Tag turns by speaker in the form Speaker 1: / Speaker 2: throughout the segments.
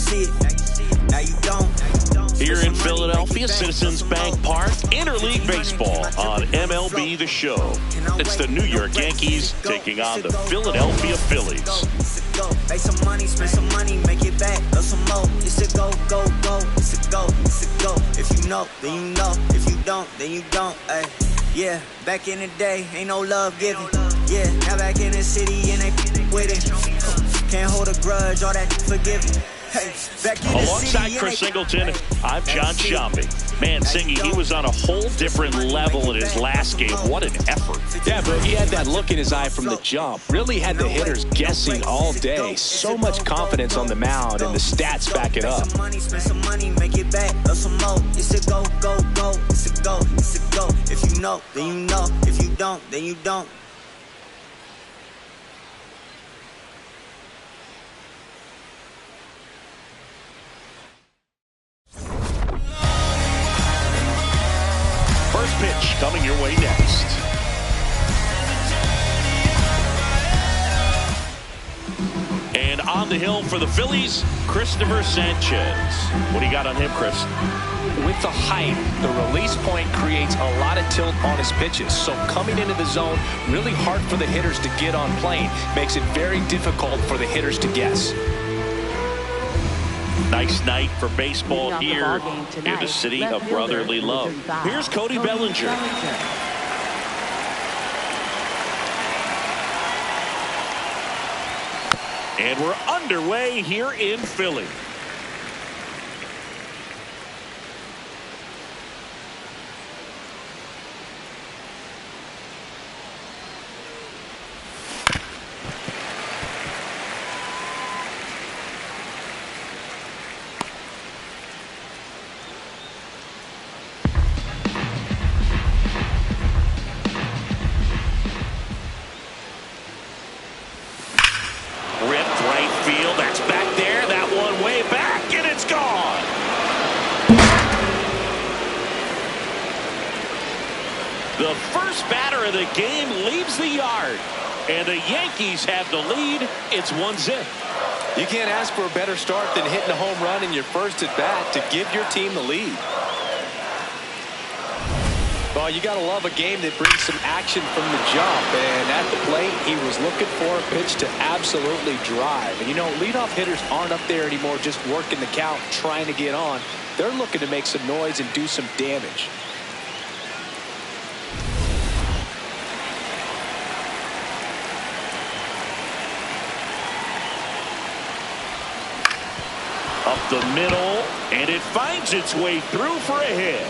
Speaker 1: see it. Now you don't.
Speaker 2: Here in Philadelphia, Citizens Bank Park, Interleague Baseball on MLB The Show. It's the New York Yankees taking on the Philadelphia Phillies.
Speaker 1: Make some money, spend some money, make it back, or some more. It's a go, go, go. It's a go, it's a go. If you know, then you know. If you don't, then you don't. Ay. Yeah, back in the day, ain't no love given. Yeah, now back in the city and they with it. Can't hold a grudge, all that forgiving. Hey, back in the
Speaker 2: Alongside
Speaker 1: city,
Speaker 2: Chris Singleton, I'm John Sciambi. Man, Singy, he was on a whole different level in his last game. What an effort.
Speaker 3: Yeah, but he had that look in his eye from the jump. Really had the hitters guessing all day. So much confidence on the mound, and the stats back it up.
Speaker 1: Spend some money, make it back, or some more. It's a go, go, go. It's a go, it's a go. If you know, then you know. If you don't, then you don't.
Speaker 2: First pitch coming your way next. And on the hill for the Phillies, Christopher Sanchez. What do you got on him, Chris?
Speaker 3: With the height, the release point creates a lot of tilt on his pitches. So coming into the zone, really hard for the hitters to get on plane. Makes it very difficult for the hitters to guess.
Speaker 2: Nice night for baseball here in the city of brotherly love. Here's Cody Bellinger. And we're underway here in Philly. The first batter of the game leaves the yard, and the Yankees have the lead. It's 1-0.
Speaker 3: You can't ask for a better start than hitting a home run in your first at bat to give your team the lead. Well, you got to love a game that brings some action from the jump, and at the plate, he was looking for a pitch to absolutely drive. And you know, leadoff hitters aren't up there anymore just working the count, trying to get on. They're looking to make some noise and do some damage.
Speaker 2: Up the middle, and it finds its way through for a hit.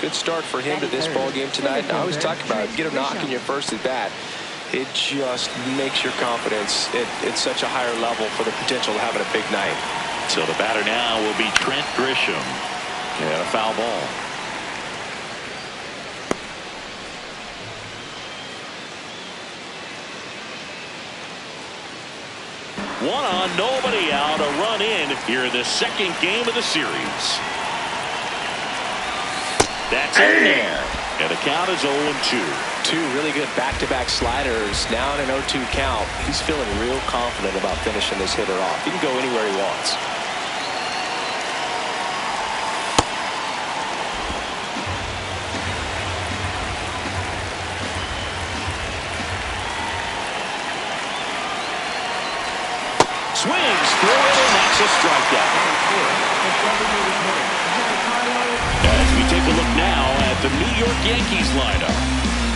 Speaker 3: Good start for him to this ball game tonight. And I always talk about it. Get a knock in your first at bat. It just makes your confidence at such a higher level for the potential of having a big night.
Speaker 2: So the batter now will be Trent Grisham. And a foul ball. One on, nobody out, a run in here in the second game of the series. That's in there. And the count is 0-2.
Speaker 3: Two really good back-to-back sliders. Now in an 0-2 count. He's feeling real confident about finishing this hitter off. He can go anywhere he wants.
Speaker 2: Swings through it, and that's a strikeout. As we take a look now at the New York Yankees lineup.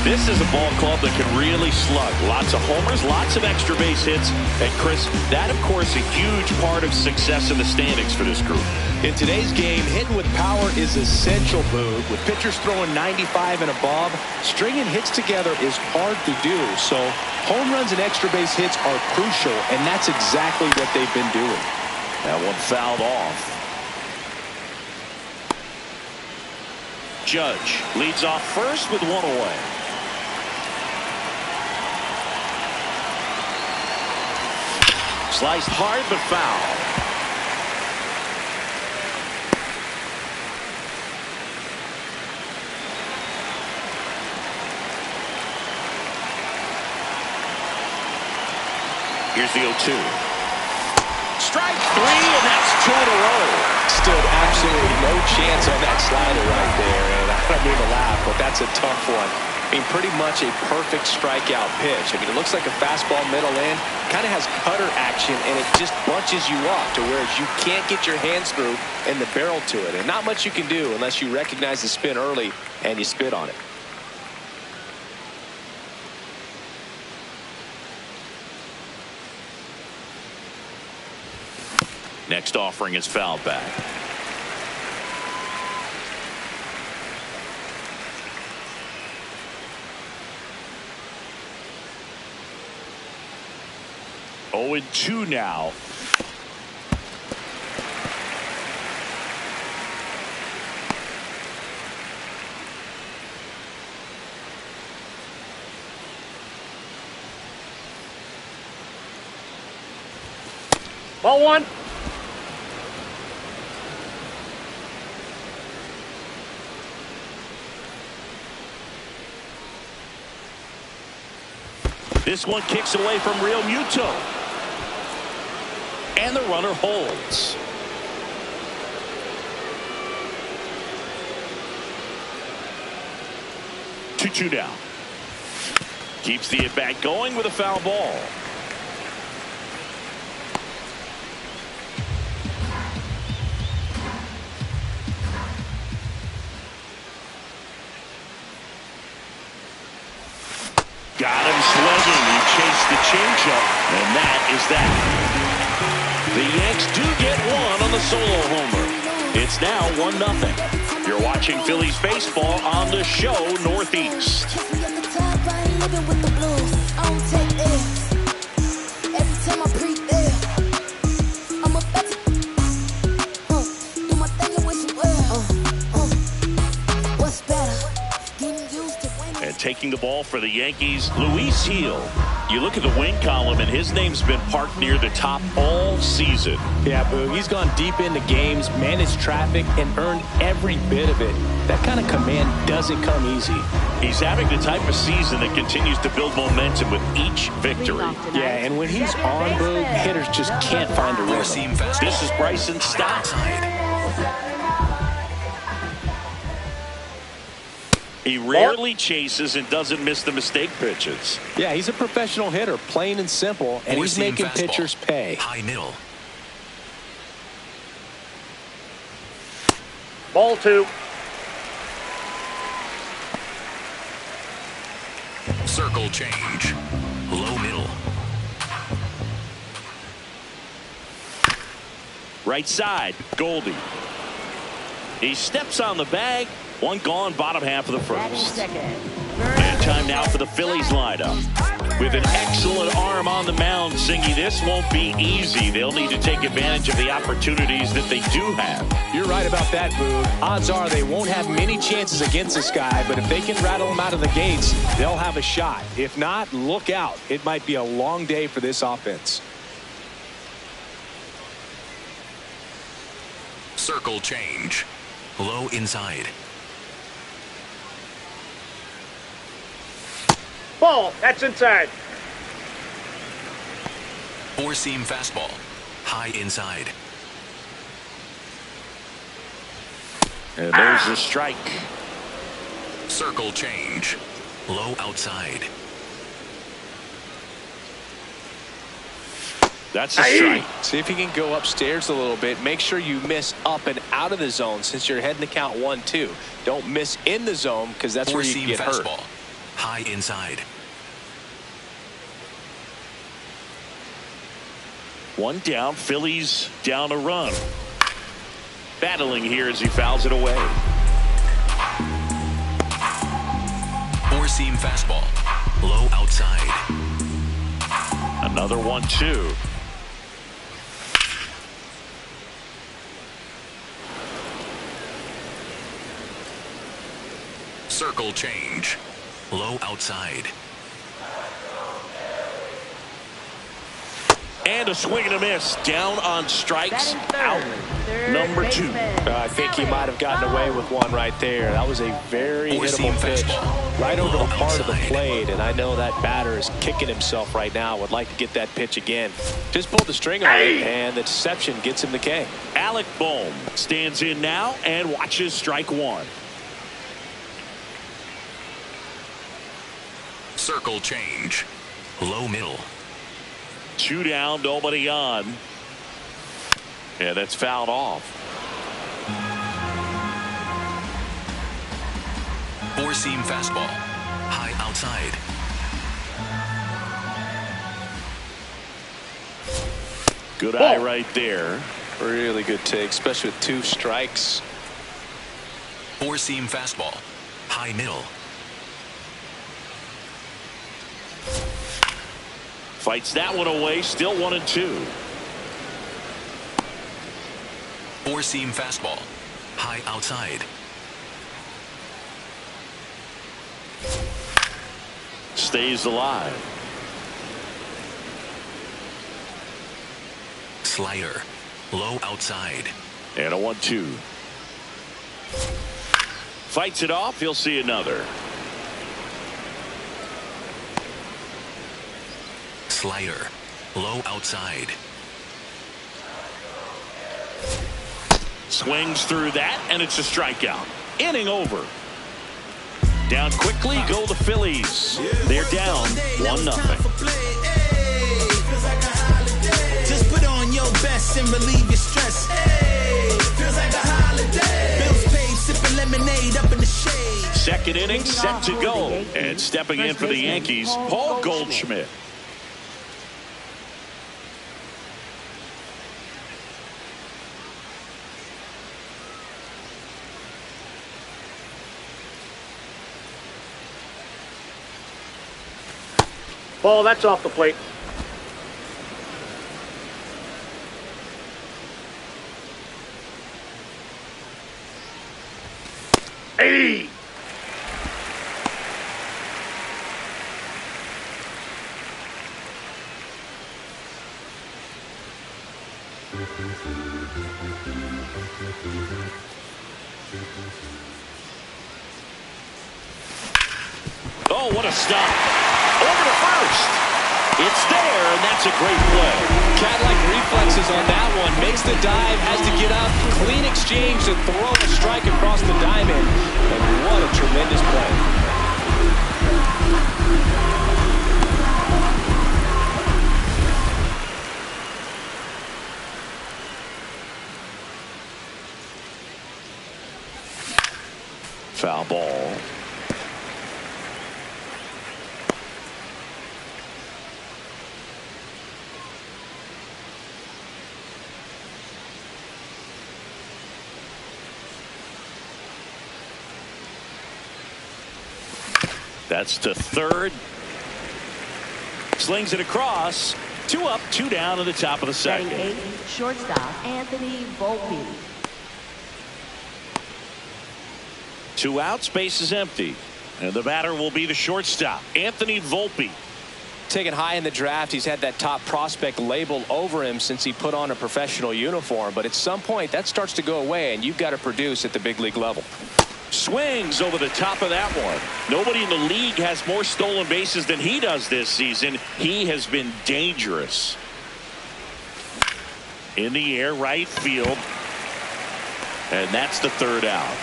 Speaker 2: This is a ball club that can really slug. Lots of homers, lots of extra base hits. And Chris, that of course a huge part of success in the standings for this group.
Speaker 3: In today's game, hitting with power is essential, Boog. With pitchers throwing 95 and above, stringing hits together is hard to do. So home runs and extra base hits are crucial, and that's exactly what they've been doing.
Speaker 2: That one fouled off. Judge leads off first with one away. Sliced hard but foul. Here's the 0-2. Strike three, and that's 2 in a row.
Speaker 3: Stood absolutely no chance on that slider right there, and I don't mean to laugh, but that's a tough one. I mean, pretty much a perfect strikeout pitch. I mean, it looks like a fastball middle in, kind of has cutter action, and it just bunches you up to where you can't get your hands through and the barrel to it. And not much you can do unless you recognize the spin early and you spit on it.
Speaker 2: Next offering is fouled back. Oh, and 2 now.
Speaker 4: Ball 1.
Speaker 2: This one kicks away from Real Muto. And the runner holds. Two down. Keeps the at-bat going with a foul ball. Got him swinging. He chased the changeup, and that is that. The Yanks do get one on the solo homer. It's now 1-0. You're watching Phillies baseball on the show Northeast. And taking the ball for the Yankees, Luis Gil. You look at the win column, and his name's been parked near the top all season.
Speaker 3: Yeah, Boo, he's gone deep into games, managed traffic, and earned every bit of it. That kind of command doesn't come easy.
Speaker 2: He's having the type of season that continues to build momentum with each victory.
Speaker 3: Yeah, and when he's on, Boo, hitters just can't find a rhythm.
Speaker 2: This is Bryson Stott. He rarely chases and doesn't miss the mistake pitches.
Speaker 3: Yeah, he's a professional hitter, plain and simple, and he's making pitchers pay.
Speaker 5: High middle.
Speaker 4: Ball 2.
Speaker 5: Circle change. Low middle.
Speaker 2: Right side, Goldie. He steps on the bag. One gone, bottom half of the first. And time now for the Phillies lineup. With an excellent arm on the mound, Zingy, this won't be easy. They'll need to take advantage of the opportunities that they do have.
Speaker 3: You're right about that, Boo. Odds are they won't have many chances against this guy, but if they can rattle him out of the gates, they'll have a shot. If not, look out. It might be a long day for this offense.
Speaker 5: Circle change. Low inside.
Speaker 4: Ball. That's inside.
Speaker 5: Four-seam fastball. High inside.
Speaker 2: And there's the strike.
Speaker 5: Circle change. Low outside.
Speaker 2: That's a strike.
Speaker 3: See if you can go upstairs a little bit. Make sure you miss up and out of the zone since you're heading to count 1-2. Don't miss in the zone because that's where you get hurt.
Speaker 5: Fastball. High inside.
Speaker 2: One down, Phillies down a run. Battling here as he fouls it away.
Speaker 5: Four-seam fastball. Low outside.
Speaker 2: Another 1-2.
Speaker 5: Circle change. Low outside.
Speaker 2: And a swing and a miss. Down on strikes. Out. Number 2.
Speaker 3: I think he might have gotten away with one right there. That was a very
Speaker 5: Four-seam
Speaker 3: hittable pitch
Speaker 5: fastball.
Speaker 3: right over the heart of the
Speaker 5: Outside.
Speaker 3: plate, and I know that batter is kicking himself right now. Would like to get that pitch again. Just pulled the string on it, and the deception gets him the K.
Speaker 2: Alec Bohm stands in now and watches strike 1.
Speaker 5: Circle change. Low middle.
Speaker 2: 2 down, nobody on. Yeah, that's fouled off.
Speaker 5: Four-seam fastball. High outside.
Speaker 2: Good eye right there.
Speaker 3: Really good take, especially with 2 strikes.
Speaker 5: Four-seam fastball. High middle.
Speaker 2: Fights that one away. Still 1-2.
Speaker 5: Four-seam fastball. High outside.
Speaker 2: Stays alive.
Speaker 5: Slider. Low outside.
Speaker 2: And a 1-2. Fights it off. He'll see another.
Speaker 5: Slider. Low outside.
Speaker 2: Swings through that, and it's a strikeout. Inning over. Down quickly go the Phillies. They're down 1-0.
Speaker 6: Just put on your best and relieve your stress. Feels like a holiday. Bills paid, sipping lemonade up in the shade.
Speaker 2: Second inning set to go. And stepping in for the Yankees, Paul Goldschmidt.
Speaker 4: Ball, that's off the plate. Hey!
Speaker 2: Oh, what a stop. Over to first. It's there, and that's a great play.
Speaker 3: Cat-like reflexes on that one. Makes the dive, has to get up. Clean exchange to throw a strike across the diamond. And what a tremendous play.
Speaker 2: Foul ball. That's to third. Slings it across. 2 up, 2 down in the top of the second.
Speaker 7: Batting 8, shortstop Anthony Volpe.
Speaker 2: 2 outs, base is empty. And the batter will be the shortstop, Anthony Volpe.
Speaker 3: Taken high in the draft, he's had that top prospect label over him since he put on a professional uniform. But at some point, that starts to go away, and you've got to produce at the big league level.
Speaker 2: Swings over the top of that one. Nobody in the league has more stolen bases than he does this season. He has been dangerous. In the air, right field. And that's the 3rd out.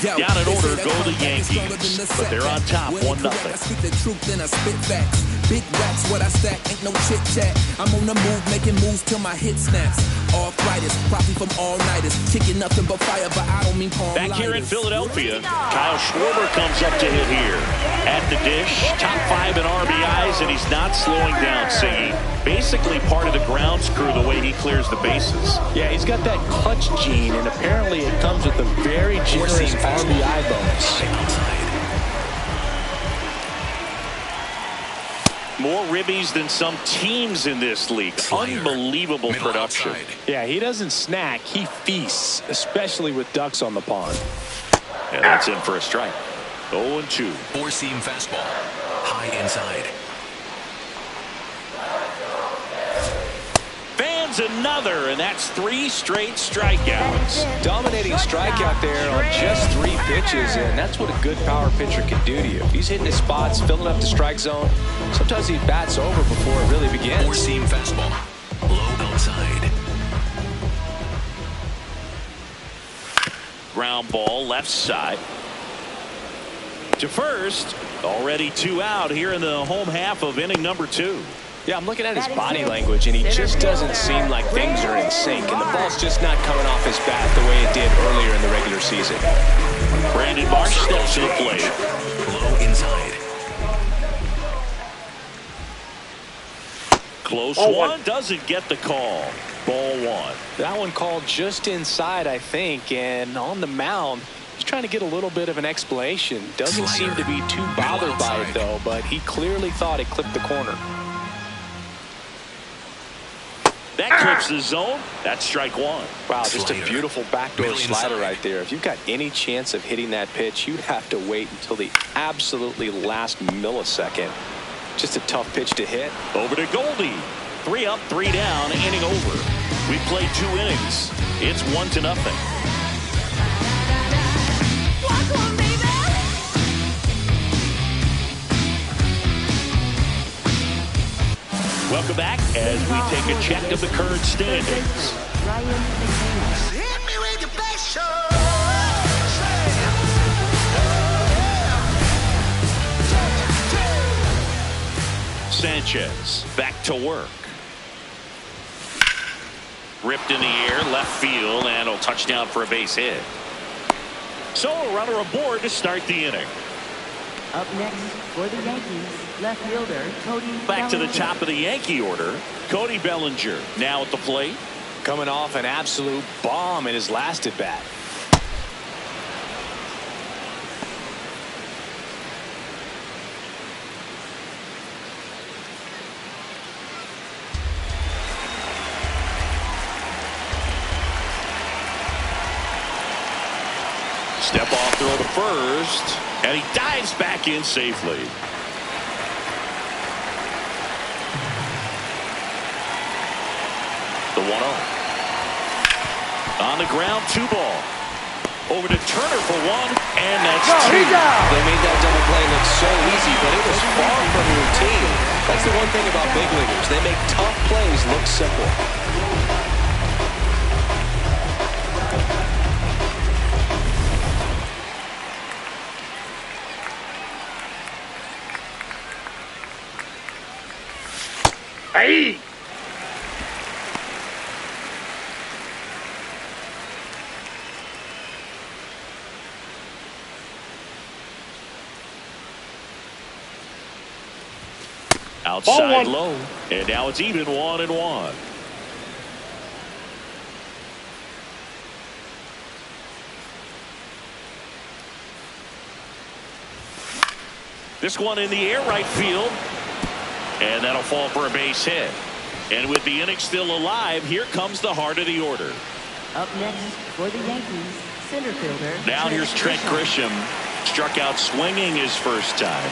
Speaker 2: Down in order go the Yankees, but they're on top 1-0.
Speaker 6: I speak the truth and I spit facts. Big racks, what I stack, ain't no chit chat. I'm on the move, making moves till my hit snaps. Arthritis, probably from all-nighters. Kicking nothing but fire, but I don't mean palm
Speaker 2: Back here in
Speaker 6: lighters.
Speaker 2: Philadelphia, Kyle Schwarber comes up to hit here. At the dish, top 5 in RBIs, and he's not slowing down, Siggy. Basically part of the grounds crew the way he clears the bases.
Speaker 3: Yeah, he's got that clutch gene, and apparently it comes with a very generous RBI bonus.
Speaker 5: High outside.
Speaker 2: More ribbies than some teams in this league.
Speaker 5: Slider.
Speaker 2: Unbelievable
Speaker 5: Middle
Speaker 2: production.
Speaker 5: outside.
Speaker 3: Yeah, he doesn't snack, he feasts, especially with ducks on the pond.
Speaker 2: And that's in for a strike. 0-2.
Speaker 5: Four-seam fastball. High inside.
Speaker 2: lands another, and that's 3 straight strikeouts.
Speaker 3: Dominating strikeout there on just 3 pitches, and that's what a good power pitcher can do to you. If he's hitting his spots, filling up the strike zone, sometimes he bats over before it really begins.
Speaker 5: Four-seam fastball. Low outside.
Speaker 2: Ground ball left side. To first. Already 2 out here in the home half of inning number 2.
Speaker 3: Yeah, I'm looking at his body language, and he just doesn't seem like things are in sync, and the ball's just not coming off his bat the way it did earlier in the regular season.
Speaker 2: Brandon Marsh steps to the plate.
Speaker 5: Low inside.
Speaker 2: Close one, doesn't get the call. Ball 1.
Speaker 3: That one called just inside, I think, and on the mound, he's trying to get a little bit of an explanation. Doesn't seem to be too bothered by it, though, but he clearly thought it clipped the corner.
Speaker 2: That clips the zone. That's strike 1.
Speaker 3: Wow, just a beautiful backdoor slider right there. If you've got any chance of hitting that pitch, you'd have to wait until the absolutely last millisecond. Just a tough pitch to hit.
Speaker 2: Over to Goldie. 3 up, 3 down, inning over. We played 2 innings. It's 1-0. Welcome back as we take a check of the current standings. Sanchez back to work. Ripped in the air, left field, and a touchdown for a base hit. So a runner aboard to start the inning.
Speaker 7: Up next for the Yankees, left fielder Cody
Speaker 2: Back to the
Speaker 7: Bellinger.
Speaker 2: top of the Yankee order. Cody Bellinger now at the plate.
Speaker 3: Coming off an absolute bomb in his last at bat.
Speaker 2: Step off throw to first, and he dives back in safely. The 1-0. On the ground, 2 ball. Over to Turner for 1, and that's 2.
Speaker 3: They made that double play look so easy, but it was far from routine. That's the one thing about big leaguers. They make tough plays look simple.
Speaker 4: Hey!
Speaker 2: Outside low, and now it's even 1-1. This one in the air right field, and that'll fall for a base hit. And with the inning still alive, here comes the heart of the order.
Speaker 7: Up next for the Yankees, center fielder.
Speaker 2: Now here's Trent Grisham. Struck out swinging his first time.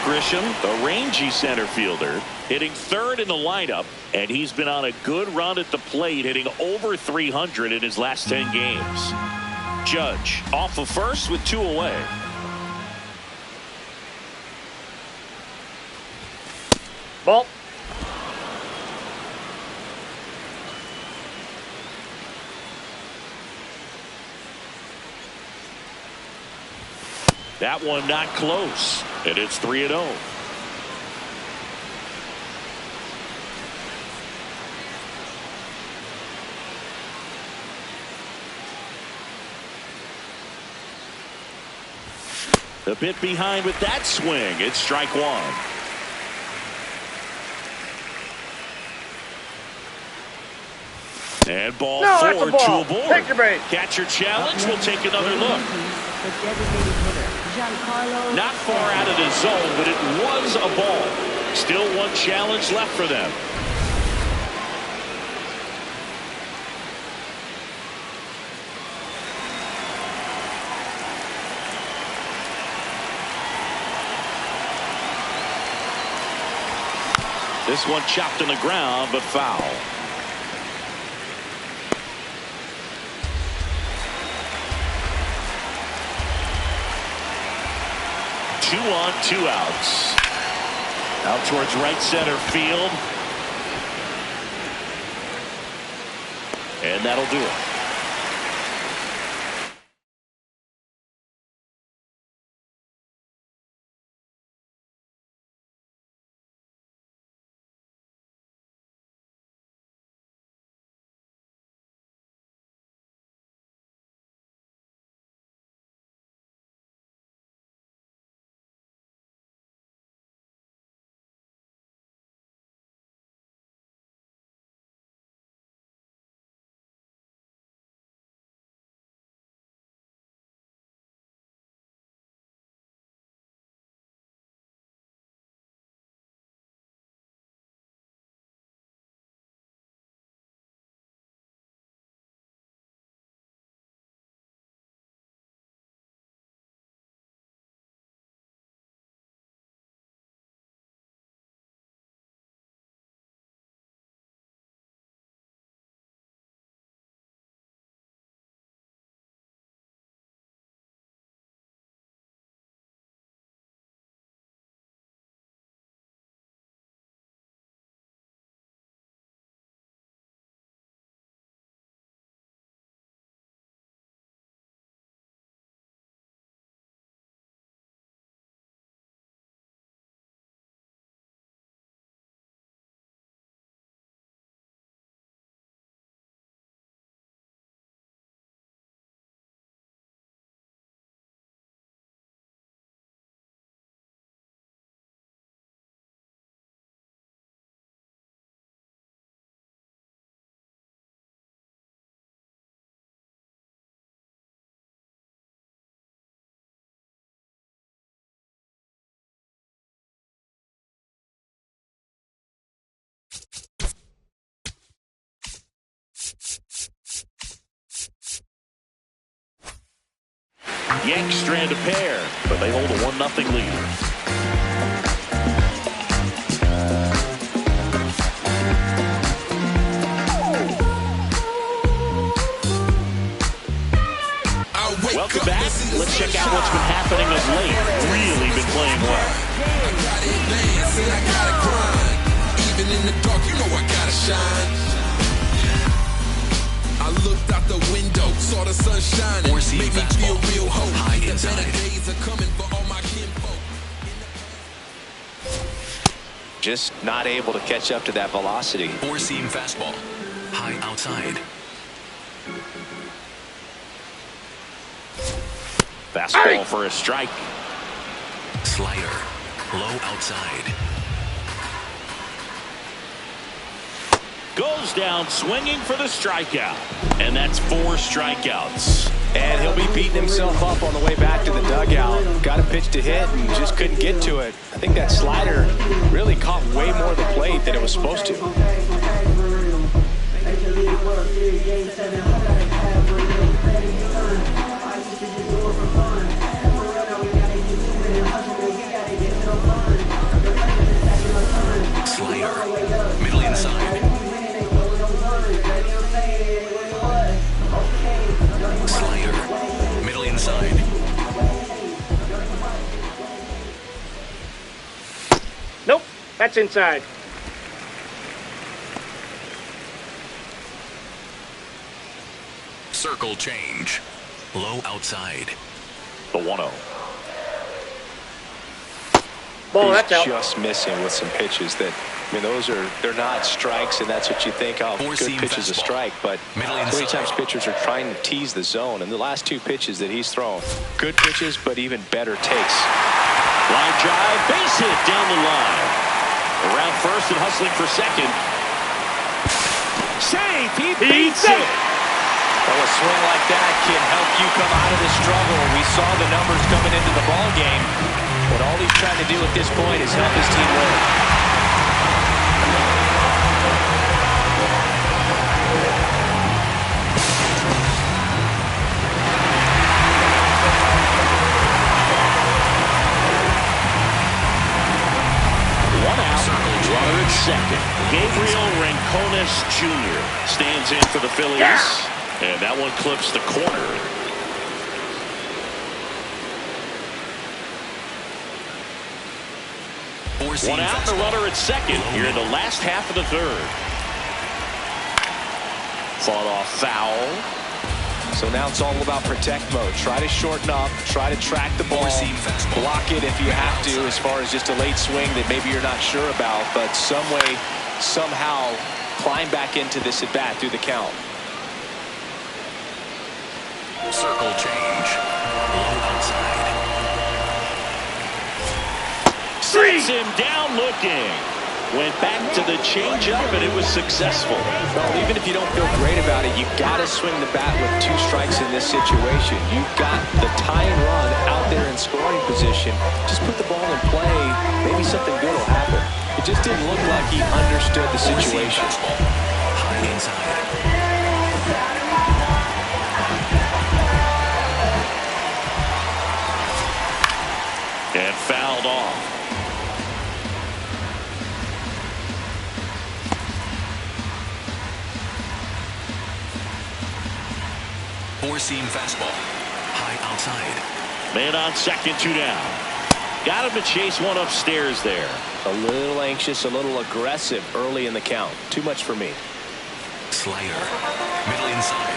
Speaker 2: Grisham, the rangy center fielder, hitting 3rd in the lineup, and he's been on a good run at the plate, hitting over 300 in his last 10 games. Judge off of first with 2 away.
Speaker 4: Ball.
Speaker 2: That one not close, and it's 3-0. The bit behind with that swing. It's strike 1. And ball 4
Speaker 4: that's a ball.
Speaker 2: to a board.
Speaker 4: Take your base.
Speaker 2: Catcher challenge. We'll take another look.
Speaker 7: The designated hitter, Giancarlo.
Speaker 2: Not far out of the zone, but it was a ball. Still 1 challenge left for them. This one chopped on the ground, but foul. 2 on, 2 outs. Out towards right center field. And that'll do it. Yanks strand a pair, but they hold a 1-0 lead. Welcome back. Let's check out what's been happening of late. Really been playing well.
Speaker 6: I gotta advance and I gotta grind. Even in the dark, you know I gotta shine. I looked out the window, saw the sun shining, made me feel real hope. The better days are coming for all my kinfolk.
Speaker 3: Just not able to catch up to that velocity.
Speaker 5: Four-seam fastball. High outside.
Speaker 2: Fastball for a strike.
Speaker 5: Slider. Low outside.
Speaker 2: Goes down swinging for the strikeout. And that's 4 strikeouts.
Speaker 3: And he'll be beating himself up on the way back to the dugout. Got a pitch to hit and just couldn't get to it. I think that slider really caught way more of the plate than it was supposed to.
Speaker 5: Slider. Middle inside. Slider. Middle inside.
Speaker 4: Nope, that's inside.
Speaker 5: Circle change. Low outside.
Speaker 2: The 1-0.
Speaker 4: Ball, that's out.
Speaker 3: Just missing with some pitches that, I mean, they're not strikes, and that's what you think of. Good pitch is a strike, but so many times pitchers are trying to tease the zone, and the last 2 pitches that he's thrown, good pitches, but even better takes.
Speaker 2: Line drive, base hit down the line. Around first and hustling for second. Save, he beats it.
Speaker 3: Well, a swing like that can help you come out of the struggle. We saw the numbers coming into the ball game. But all he's trying to do at this point is help his team win.
Speaker 2: One out. Runner at second. Gabriel Rincones Jr. stands in for the Phillies. And that one clips the corner. One out, the runner at second here in the last half of the third. Fought off foul.
Speaker 3: So now it's all about protect mode. Try to shorten up, try to track the ball, block it if you have to, as far as just a late swing that maybe you're not sure about, but some way, somehow climb back into this at bat through the count.
Speaker 5: Circle change. Low outside.
Speaker 2: Sits him down looking. Went back to the changeup, and it was successful.
Speaker 3: Well, even if you don't feel great about it, you got to swing the bat with 2 strikes in this situation. You've got the tying run out there in scoring position. Just put the ball in play. Maybe something good will happen. It just didn't look like he understood the situation.
Speaker 5: High inside.
Speaker 2: And fouled off.
Speaker 5: Four-seam fastball. High outside.
Speaker 2: Man on second, 2 down. Got him to chase one upstairs there.
Speaker 3: A little anxious, a little aggressive early in the count. Too much for me.
Speaker 5: Slider. Middle inside.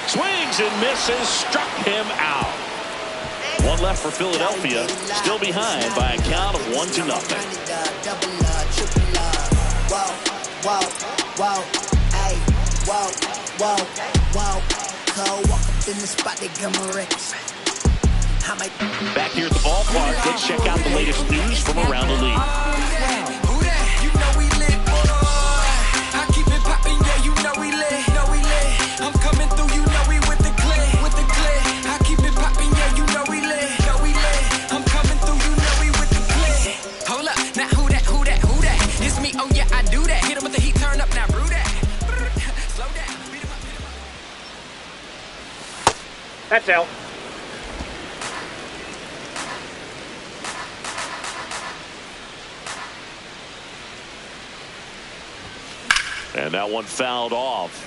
Speaker 2: Swings and misses. Struck him out. One left for Philadelphia. Still behind by a count of 1-0.
Speaker 8: Whoa, whoa, ay, whoa, whoa, whoa. Cold walk up in the spot, they got my wrecks.
Speaker 2: Back here at the ballpark, let's check out the latest news from around the league.
Speaker 6: Who that? You know we lit. I keep it poppin', yeah, you know we lit. I'm coming through, you know we with the click. I keep it poppin', yeah, you know we lit. I'm coming through, you know we with the click. Hold up, now who that? It's me, oh yeah, I do that. Hit him with the heat, turn up, now brew that. Slow down, beat him up.
Speaker 4: That's out.
Speaker 2: And that one fouled off.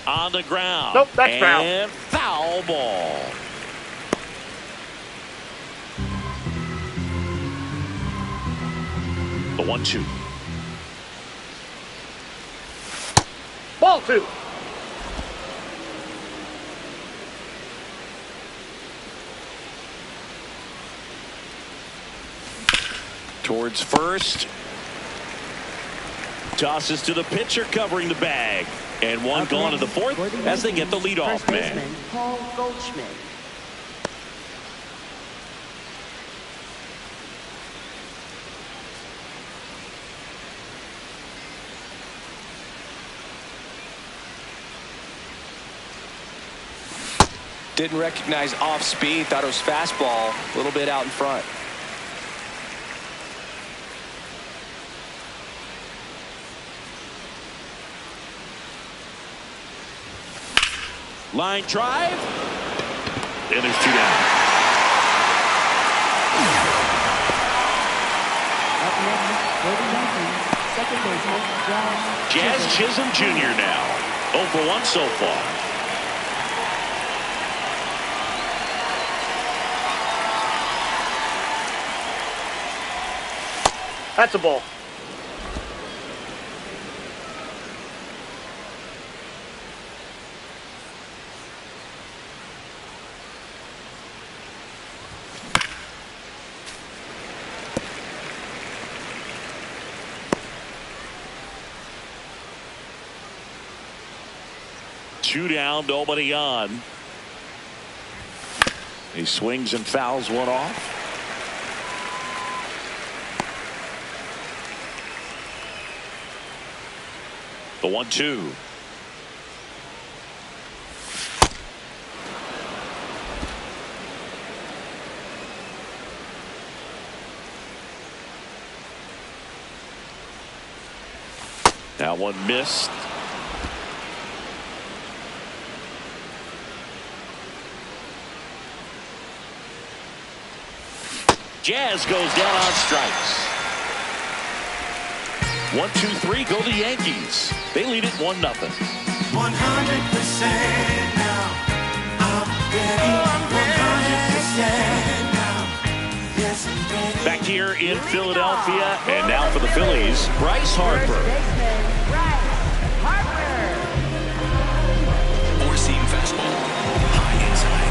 Speaker 2: On the ground.
Speaker 4: Nope, that's foul.
Speaker 2: And foul ball. The 1-2.
Speaker 4: Ball 2.
Speaker 2: Towards first. Tosses to the pitcher covering the bag. And one gone to the fourth as they get the leadoff man.
Speaker 7: Paul Goldschmidt.
Speaker 3: Didn't recognize off speed. Thought it was fastball. A little bit out in front.
Speaker 2: Line drive. And there's 2 down.
Speaker 7: Up next for the Yankees, second baseman
Speaker 2: Jazz Chisholm Jr. now. 0 for 1 so far.
Speaker 4: That's a ball.
Speaker 2: Two down, nobody on. He swings and fouls one off. The 1-2. That one missed. Jazz goes down on strikes. 1, 2, 3 go the Yankees. They lead it 1-0.
Speaker 6: 100% now. I'm ready. 100% now. Yes, I'm ready.
Speaker 2: Back here in Philadelphia, and now for the Phillies, Bryce Harper.
Speaker 5: Four-seam fastball. High inside.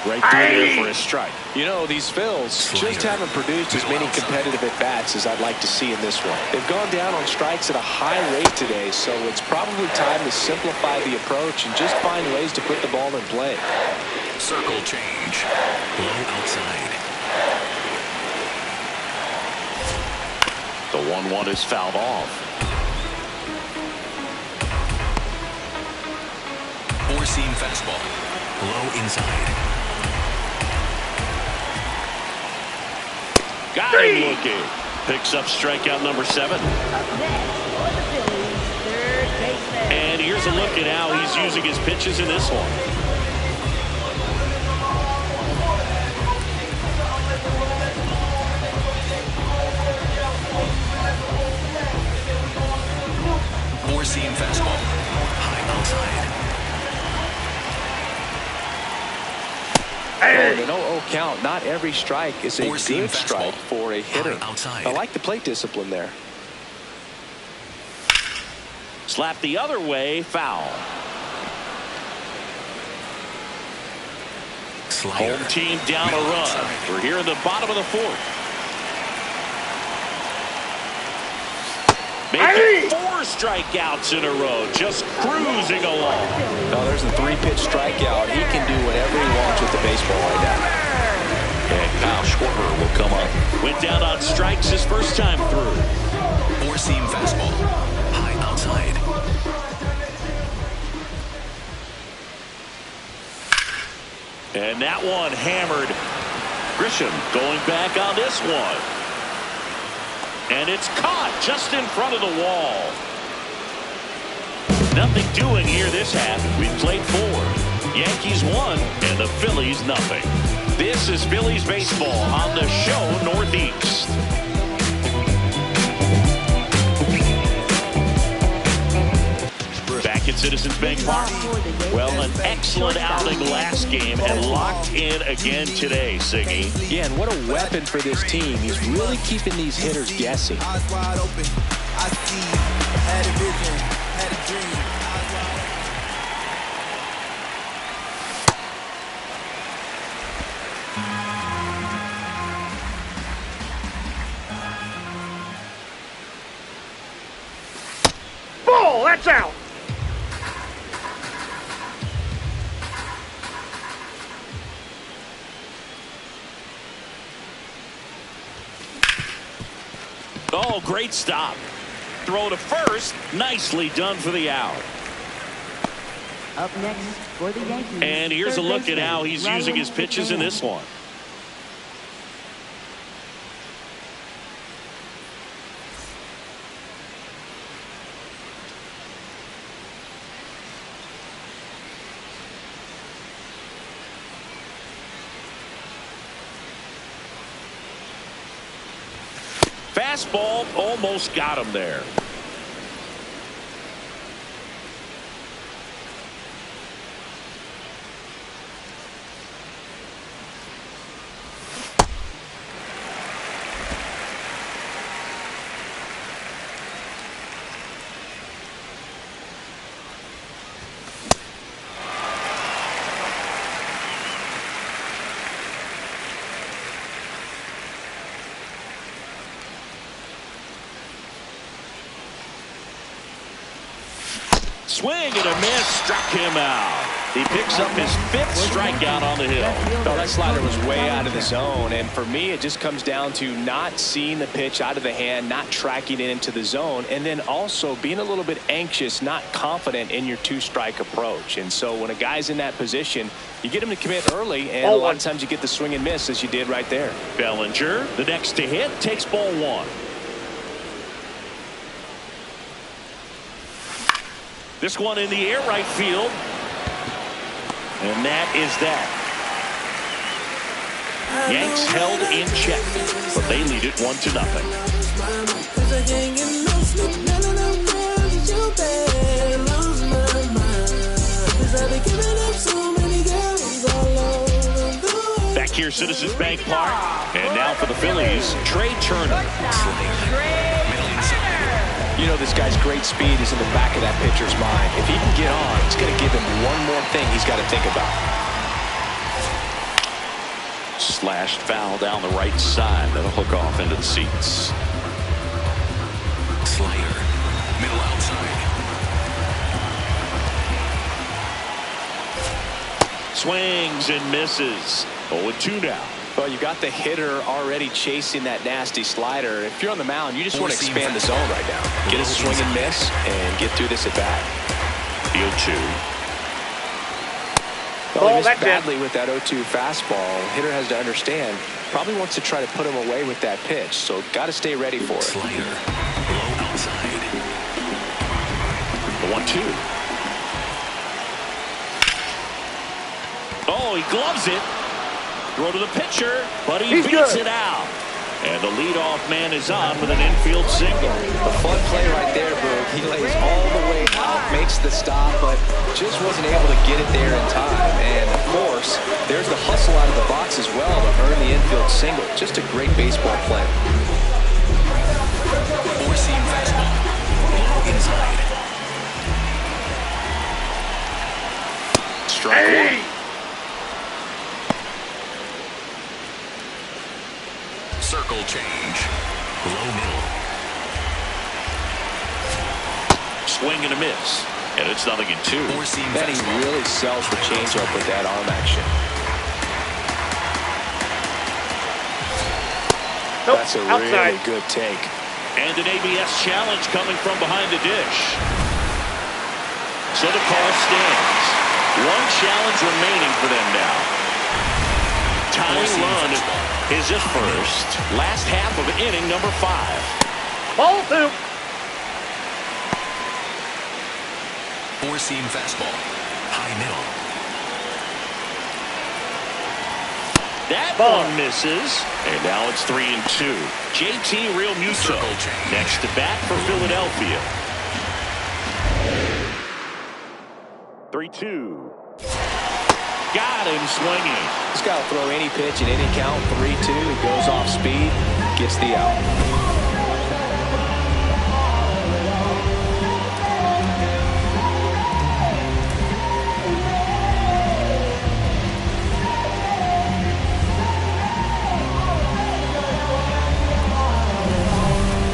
Speaker 2: Right through there for a strike.
Speaker 3: You know, these Phils just haven't produced as many competitive at-bats as I'd like to see in this one. They've gone down on strikes at a high rate today, so it's probably time to simplify the approach and just find ways to put the ball in play.
Speaker 5: Circle change. Low outside.
Speaker 2: The 1-1 is fouled off.
Speaker 5: Four-seam fastball. Low inside.
Speaker 2: Got him looking. Picks up strikeout number 7. And here's a look at how he's using his pitches in this one.
Speaker 5: Four-seam fastball. High outside.
Speaker 3: Well, in an 0-0 count, not every strike is a
Speaker 5: Four-seam
Speaker 3: good strike
Speaker 5: fastball.
Speaker 3: for a hitter.
Speaker 5: Outside.
Speaker 3: I like the plate discipline there.
Speaker 2: Slap the other way, foul.
Speaker 5: Slider.
Speaker 2: Home team down a run. We're here in the bottom of the 4th. Making 4 strikeouts in a row, just cruising along.
Speaker 3: Now there's the 3-pitch strikeout. He can do whatever he wants with the baseball right now.
Speaker 2: And Kyle Schwarber will come up. Went down on strikes his first time through.
Speaker 5: Four-seam fastball. High outside.
Speaker 2: And that one hammered. Grisham going back on this one. And it's caught just in front of the wall. Nothing doing here this half. We've played 4. Yankees 1 and the Phillies nothing. This is Phillies baseball on the show Northeast. Back at Citizens Bank Park. Well, an excellent outing last game and locked in again today, Siggy.
Speaker 3: Yeah, and what a weapon for this team. He's really keeping these hitters guessing.
Speaker 6: Eyes wide open. I see. Had a vision. Had a dream.
Speaker 4: Ball, that's out.
Speaker 2: Oh, great stop. Throw to first. Nicely done for the out.
Speaker 7: Up next for the Yankees.
Speaker 2: And here's a look at how he's using his pitches in this one. Fastball almost got him there. Swing and a miss, struck him out. He picks up his 5th strikeout on the hill.
Speaker 3: Oh, that slider was way out of the zone, and for me it just comes down to not seeing the pitch out of the hand, not tracking it into the zone, and then also being a little bit anxious, not confident in your 2-strike approach. And so when a guy's in that position, you get him to commit early, and a lot of times you get the swing and miss as you did right there.
Speaker 2: Bellinger, the next to hit, takes ball 1. This one in the air right field. And that is that. Yanks held in check, but they lead it 1-0. Back here, Citizens Bank Park. And now for the Phillies, Trey Turner.
Speaker 3: You know this guy's great speed is in the back of that pitcher's mind. If he can get on, it's going to give him one more thing he's got to think about.
Speaker 2: Slashed foul down the right side. That'll hook off into the seats.
Speaker 5: Slider, middle outside.
Speaker 2: Swings and misses. 0-2 now.
Speaker 3: Well, you got the hitter already chasing that nasty slider. If you're on the mound, you just want to expand the zone right now. Get a swing and miss and get through this at bat.
Speaker 2: The 0-2.
Speaker 3: Well, he missed badly with that 0-2 fastball. Hitter has to understand, probably wants to try to put him away with that pitch, so got to stay ready for it.
Speaker 5: Slider, low outside.
Speaker 2: The 1-2. Oh, he gloves it. Throw to the pitcher, but he beats it out. And the leadoff man is on with an infield single.
Speaker 3: A fun play right there, Boog. He lays all the way out, makes the stop, but just wasn't able to get it there in time. And, of course, there's the hustle out of the box as well to earn the infield single. Just a great baseball play.
Speaker 5: Four-seam fastball. Low inside.
Speaker 2: Strike 1.
Speaker 5: Circle change. Low middle.
Speaker 2: Swing and a miss. And it's 0-2.
Speaker 5: Four-seam
Speaker 3: Benny
Speaker 5: fastball.
Speaker 3: really sells the changeup with that arm action. That's a really good take.
Speaker 2: And an ABS challenge coming from behind the dish. So the call stands. One challenge remaining for them now. Tying run is his first. Last half of inning number 5.
Speaker 4: Ball 2.
Speaker 5: Four-seam fastball. High middle.
Speaker 2: That one misses. And now it's 3-2. JT Realmuto next to bat for Philadelphia. 3-2. Got him swinging.
Speaker 3: He's got to throw any pitch in any count. 3-2. He goes off speed, gets the out.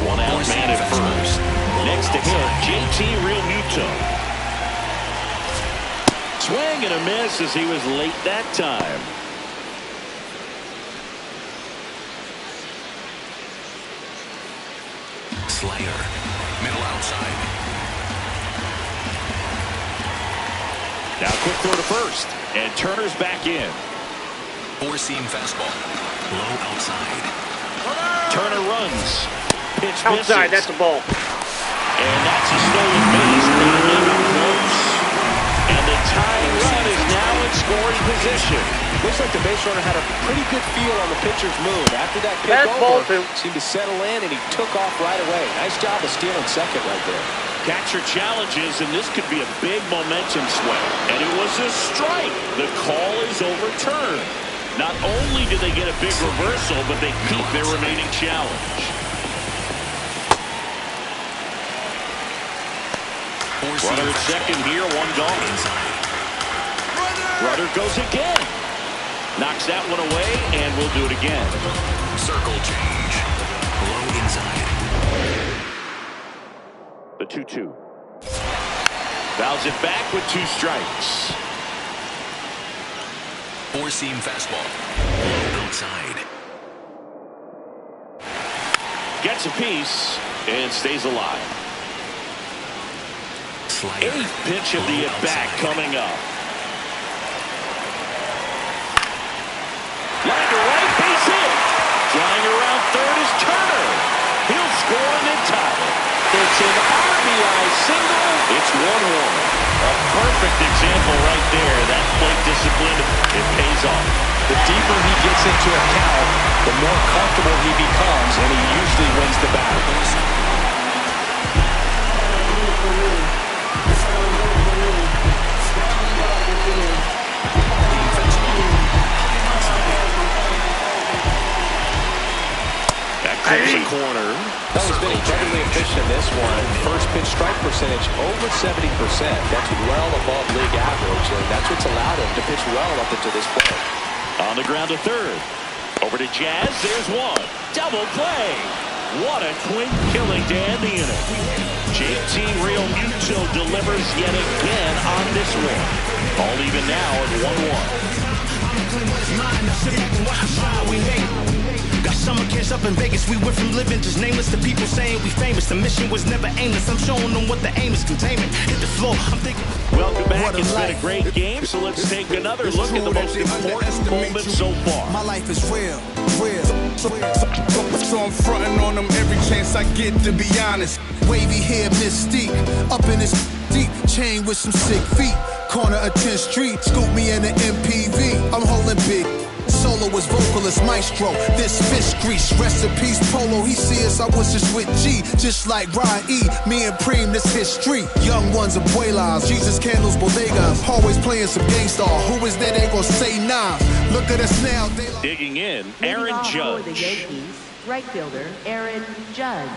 Speaker 2: One out man at first. Next to hit, JT Realmuto. Swing and a miss as he was late that time.
Speaker 5: Slider. Middle outside.
Speaker 2: Now quick throw to first. And Turner's back in.
Speaker 5: Four-seam fastball. Low outside.
Speaker 2: Turner runs. Pitch
Speaker 4: Outside,
Speaker 2: misses.
Speaker 4: that's a ball.
Speaker 2: And that's a stolen base. Not even close. And the tying run is now in scoring position.
Speaker 3: Looks like the base runner had a pretty good feel on the pitcher's move. After that kick
Speaker 4: That's ball
Speaker 3: over,
Speaker 4: 2.
Speaker 3: seemed to settle in, and he took off right away. Nice job of stealing second right there.
Speaker 2: Catcher challenges, and this could be a big momentum swing. And it was a strike. The call is overturned. Not only do they get a big reversal, but they keep their remaining challenge. Runner at second here, one gone. Runner goes again. Knocks that one away, and we'll do it again.
Speaker 5: Circle change. Low inside.
Speaker 2: The 2-2. Fouls it back with 2 strikes.
Speaker 5: Four-seam fastball. Low outside.
Speaker 2: Gets a piece and stays alive.
Speaker 5: Slider.
Speaker 2: Eighth pitch of the at-bat coming up. Line to right, base hit. Flying around third is Turner. He'll score and then tie it. It's an RBI single. It's 1-1. A perfect example right there. That plate discipline, it pays off.
Speaker 3: The deeper he gets into a count, the more comfortable he becomes, and he usually wins the battle.
Speaker 2: Clips a corner.
Speaker 3: He's been incredibly efficient in this one. First pitch strike percentage over 70%. That's well above league average, and that's what's allowed him to pitch well up into this point.
Speaker 2: On the ground to third. Over to Jazz. There's one. Double play. What a twin killing to end the inning. JT Real Muto delivers yet again on this one. All even now at 1-1.
Speaker 9: Got summer camps up in Vegas. We went from living just nameless to people saying we famous. The mission was never aimless. I'm showing them what the aim is. Containment. Hit the floor. I'm thinking.
Speaker 2: Welcome back. It's been a great game. So let's take another look at the most important moments so far.
Speaker 9: My life is real. So I'm fronting on them every chance I get, to be honest. Wavy hair, mystique. Up in this deep chain with some sick feet. Corner of 10th Street. Scoop me in an MPV. I'm holding big. Soloist, vocalist, maestro. This fish grease. Rest in peace, Polo. He see us, I was just with G. Just like Ryan E. Me and Preem, this history. Young ones, abuelas. Jesus candles, bodegas. Always playing some gangsta. Who is there? They gon' say nah. Look at us now.
Speaker 2: Digging in, Aaron Judge.
Speaker 7: For the Yankees, right fielder Aaron Judge.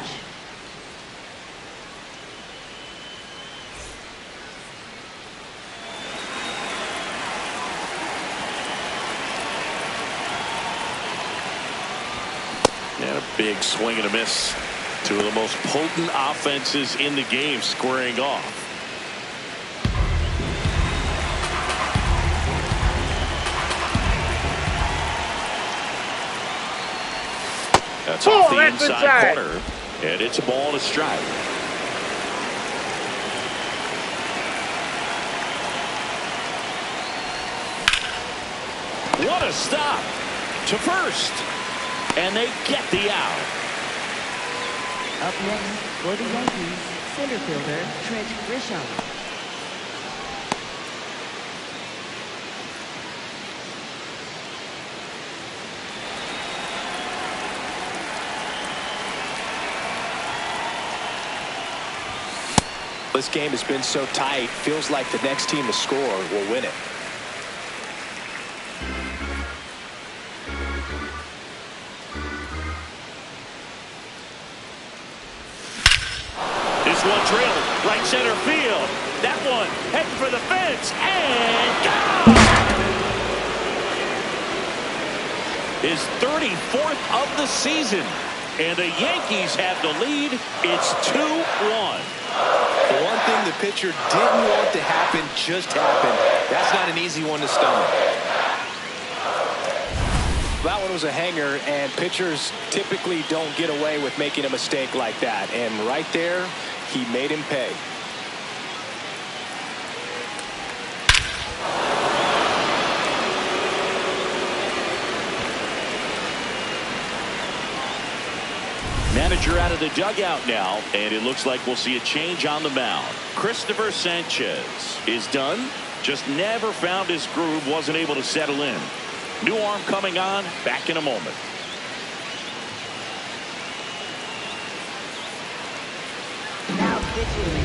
Speaker 2: And a big swing and a miss. Two of the most potent offenses in the game squaring off. That's off the inside corner. And it's a ball and a strike. What a stop to first. And they get the out.
Speaker 7: Up next for the Yankees, center fielder Trent Grisham.
Speaker 3: This game has been so tight, feels like the next team to score will win it.
Speaker 2: This one drilled right center field. That one heading for the fence and gone. His 34th of the season, and the Yankees have the lead. It's 2-1.
Speaker 3: The one thing the pitcher didn't want to happen just happened. That's not an easy one to stomach. That one was a hanger, and pitchers typically don't get away with making a mistake like that. And right there, he made him pay.
Speaker 2: Manager out of the dugout now, and it looks like we'll see a change on the mound. Christopher Sanchez is done. Just never found his groove, wasn't able to settle in. New arm coming on, back in a moment.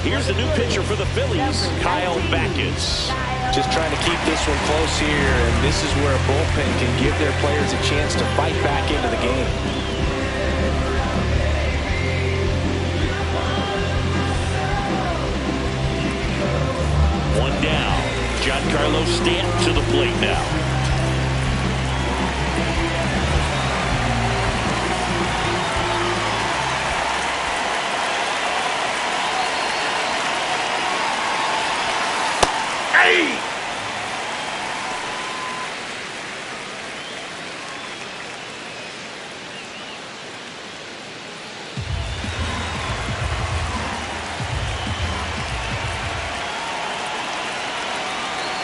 Speaker 2: Here's the new pitcher for the Phillies, Kyle Backus.
Speaker 3: Just trying to keep this one close here, and this is where a bullpen can give their players a chance to fight back into the game.
Speaker 2: One down. Giancarlo Stanton to the plate now.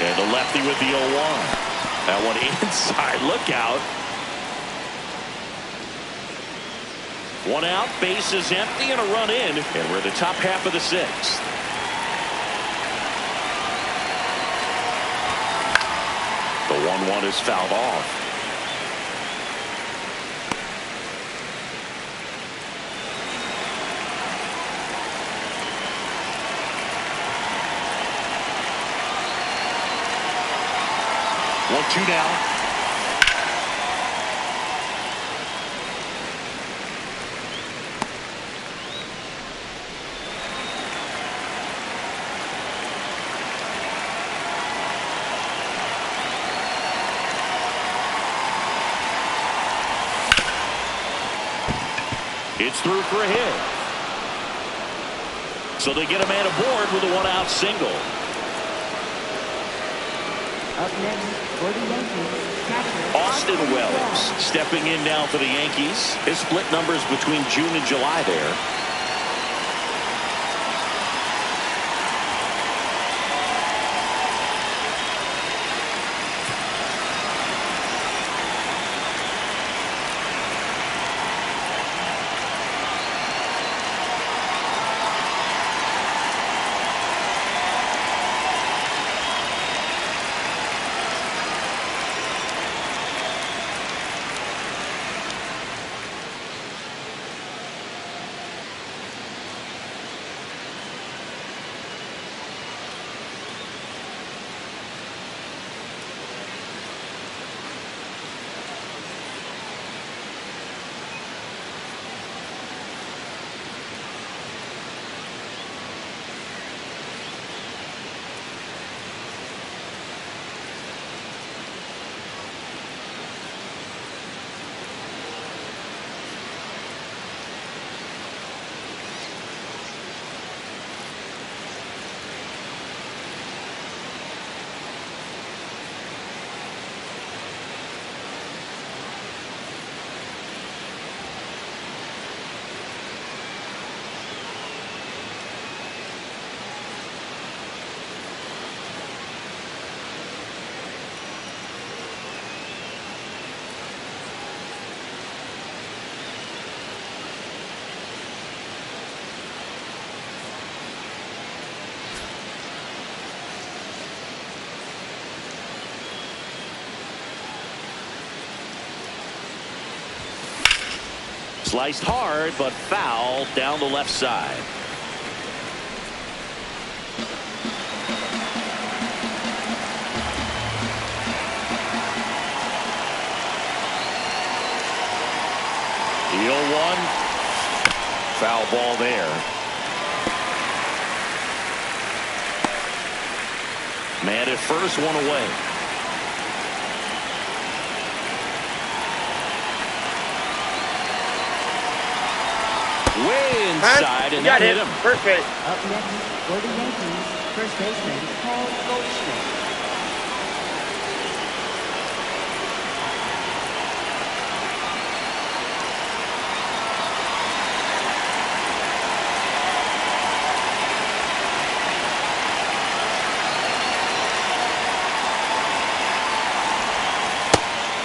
Speaker 2: And the lefty with the 0-1. That one inside. Look out. One out, base is empty, and a run in. And we're in the top half of the 6th. The 1-1 is fouled off. One-two now. It's through for a hit. So they get a man aboard with a 1-out single.
Speaker 7: Up next for the Yankees, catcher
Speaker 2: Austin Wells stepping in now for the Yankees. His split numbers between June and July there. Sliced hard, but foul down the left side. The 0-1. Foul ball there. Man at first, one away. Way inside, and that hit him.
Speaker 4: Perfect.
Speaker 7: Up next for the Yankees, first baseman Paul Goldschmidt.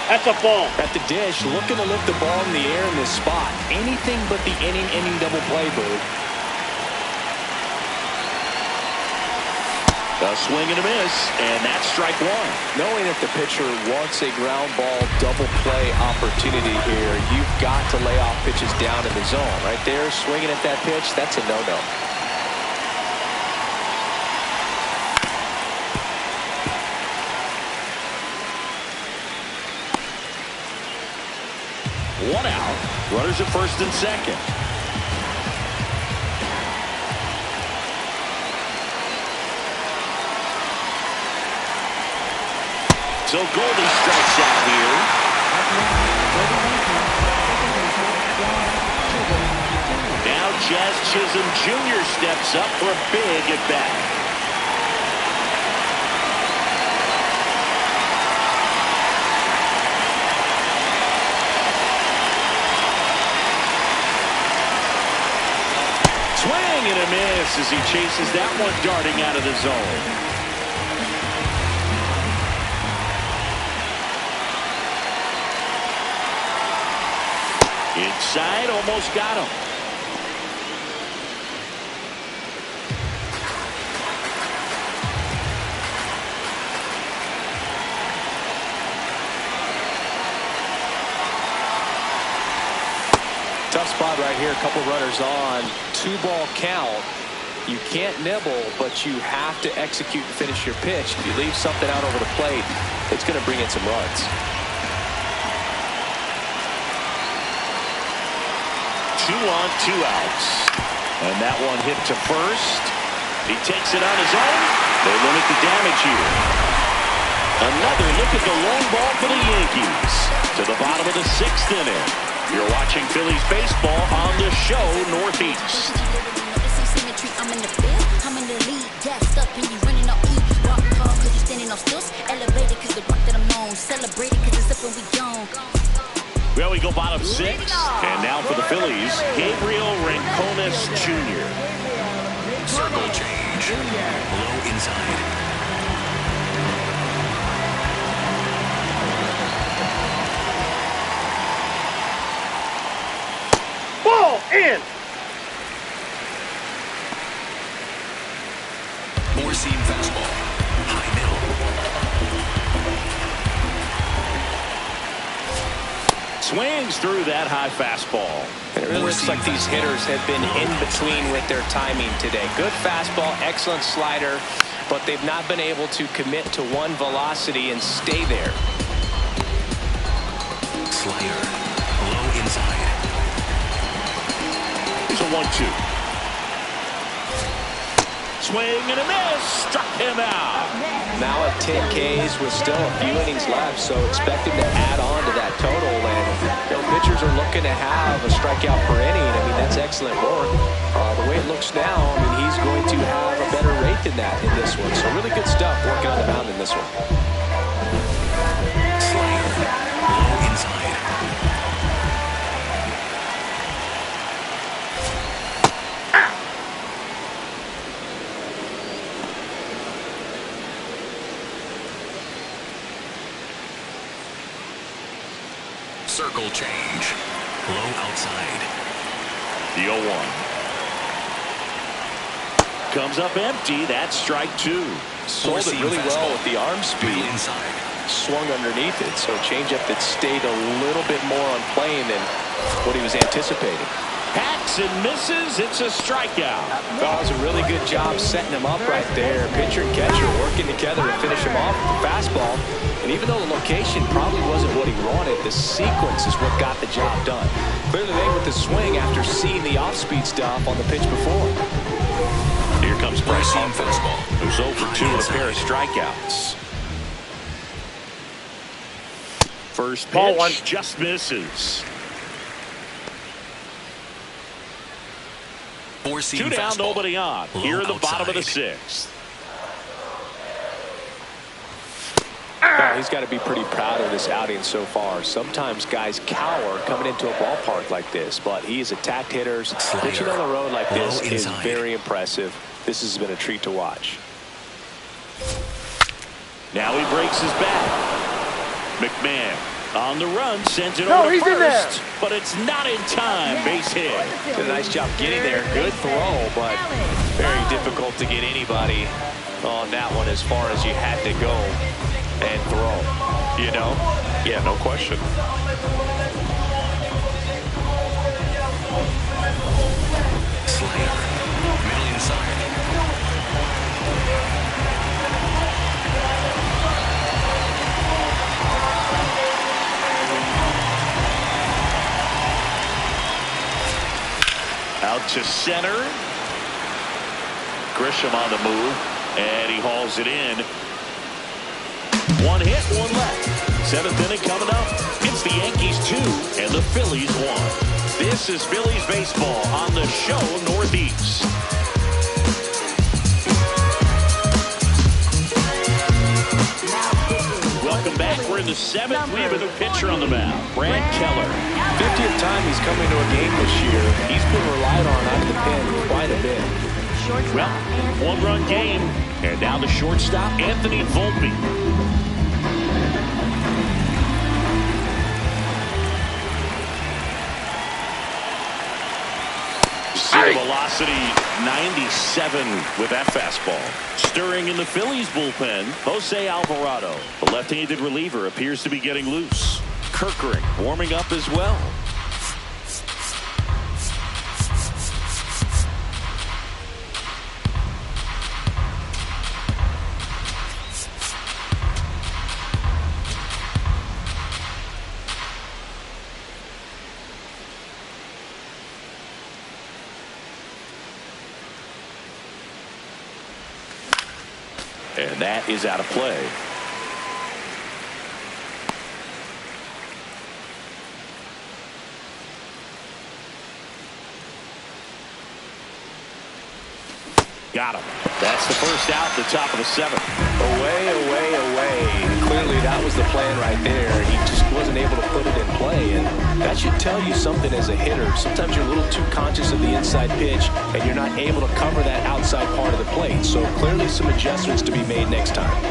Speaker 4: That's a ball.
Speaker 3: At the dish, looking to lift the ball in the air in this spot. Anything but the inning double play, Bird.
Speaker 2: A swing and a miss, and that's strike one.
Speaker 3: Knowing that the pitcher wants a ground ball double play opportunity here, you've got to lay off pitches down in the zone. Right there, swinging at that pitch, that's a no-no.
Speaker 2: One out. Runners at first and second. So Goldie strikes out here. Now Jazz Chisholm Jr. steps up for a big at-bat. Swing and a miss as he chases that one darting out of the zone. right side, almost got him.
Speaker 3: Tough spot right here. A couple runners on. 2-ball count. You can't nibble, but you have to execute and finish your pitch. If you leave something out over the plate, it's going to bring in some runs.
Speaker 2: 2 on, 2 outs. And that one hit to first. He takes it on his own. They limit the damage here. Another look at the long ball for the Yankees. To the bottom of the 6th inning. You're watching Phillies baseball on the show Northeast.
Speaker 10: I'm in the field, I'm in the lead, gassed up and you running on E. Rock hard cause you standing on stilts, elevated cause the rock that I'm on, celebrated cause it's up and we gone.
Speaker 2: Well, we go bottom 6, and now for the Phillies, Gabriel Rincones Jr.
Speaker 5: Circle change. Low inside.
Speaker 4: Ball in.
Speaker 5: Four-seam fastball. High middle.
Speaker 2: Swings through that high fastball.
Speaker 3: It really looks like these hitters have been in between with their timing today. Good fastball, excellent slider, but they've not been able to commit to one velocity and stay there.
Speaker 5: Slider. Low inside.
Speaker 2: Here's a 1-2. Swing and a miss. Struck him out.
Speaker 3: Now at 10 Ks with still a few innings left, so expect him to add on to that total. And pitchers are looking to have a strikeout per inning. I mean, that's excellent work. The way it looks now, I mean, he's going to have a better rate than that in this one. So really good stuff working on the mound in this one.
Speaker 5: Slider. Low inside. Circle change. Low outside.
Speaker 2: The 0-1. Comes up empty. That's strike 2.
Speaker 3: Sold it really well with the arm speed.
Speaker 5: Inside.
Speaker 3: Swung underneath it, so changeup that stayed a little bit more on plane than what he was anticipating.
Speaker 2: Hacks and misses. It's a strikeout.
Speaker 3: That was a really good job setting him up right there. Pitcher and catcher working together to finish him off with the fastball. And even though the location probably wasn't what he wanted, the sequence is what got the job done. Clearly they with the swing after seeing the off-speed stuff on the pitch before.
Speaker 2: Here comes Bryce Harper, who's 0 for 2 with a pair of strikeouts. First pitch just misses.
Speaker 5: 4-seam
Speaker 2: 2 down,
Speaker 5: fastball.
Speaker 2: nobody on.
Speaker 5: Low
Speaker 2: Here in the
Speaker 5: outside.
Speaker 2: bottom of the 6th.
Speaker 3: He's got to be pretty proud of this outing so far. Sometimes guys cower coming into a ballpark like this, but he's attacked hitters. Pitching on the road like this is very impressive. This has been a treat to watch.
Speaker 2: Now he breaks his back. McMahon on the run, sends it over to first, but it's not in time. Base hit.
Speaker 3: Did a nice job getting there. Good throw, but very difficult to get anybody on that one as far as you had to go and throw. You know? Yeah, no question.
Speaker 5: Slider. Middle inside.
Speaker 2: Out to center. Grisham on the move, and he hauls it in. 1 hit, 1 left. 7th inning coming up. It's the Yankees 2 and the Phillies 1. This is Phillies baseball on the show Northeast. Welcome back. We're in the 7th. We have a new pitcher on the mound, Brad Keller.
Speaker 3: 50th time he's come into a game this year. He's been relied on out of the pen quite a bit.
Speaker 2: Well, 1-run game, and now the shortstop, Anthony Volpe. velocity 97 with that fastball. Stirring in the Phillies bullpen, Jose Alvarado. The left-handed reliever appears to be getting loose. Kerkering warming up as well. And that is out of play. Got him. That's the first out, the top of the 7th.
Speaker 3: Away, away, away. Clearly that was the plan right there. He just wasn't able to put it in play, and that should tell you something as a hitter. Sometimes you're a little too conscious of the inside pitch, and you're not able to cover that outside part of the plate. So clearly some adjustments to be made next time.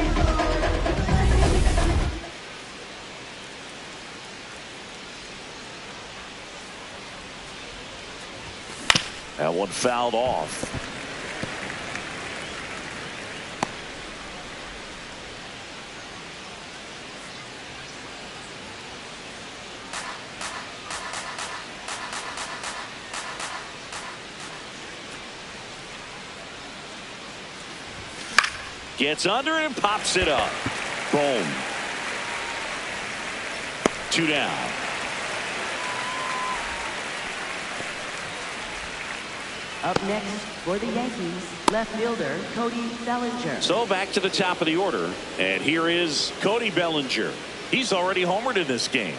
Speaker 2: That one fouled off. Gets under and pops it up. Boom. 2 down.
Speaker 7: Up next for the Yankees, left fielder Cody Bellinger.
Speaker 2: So back to the top of the order, and here is Cody Bellinger. He's already homered in this game.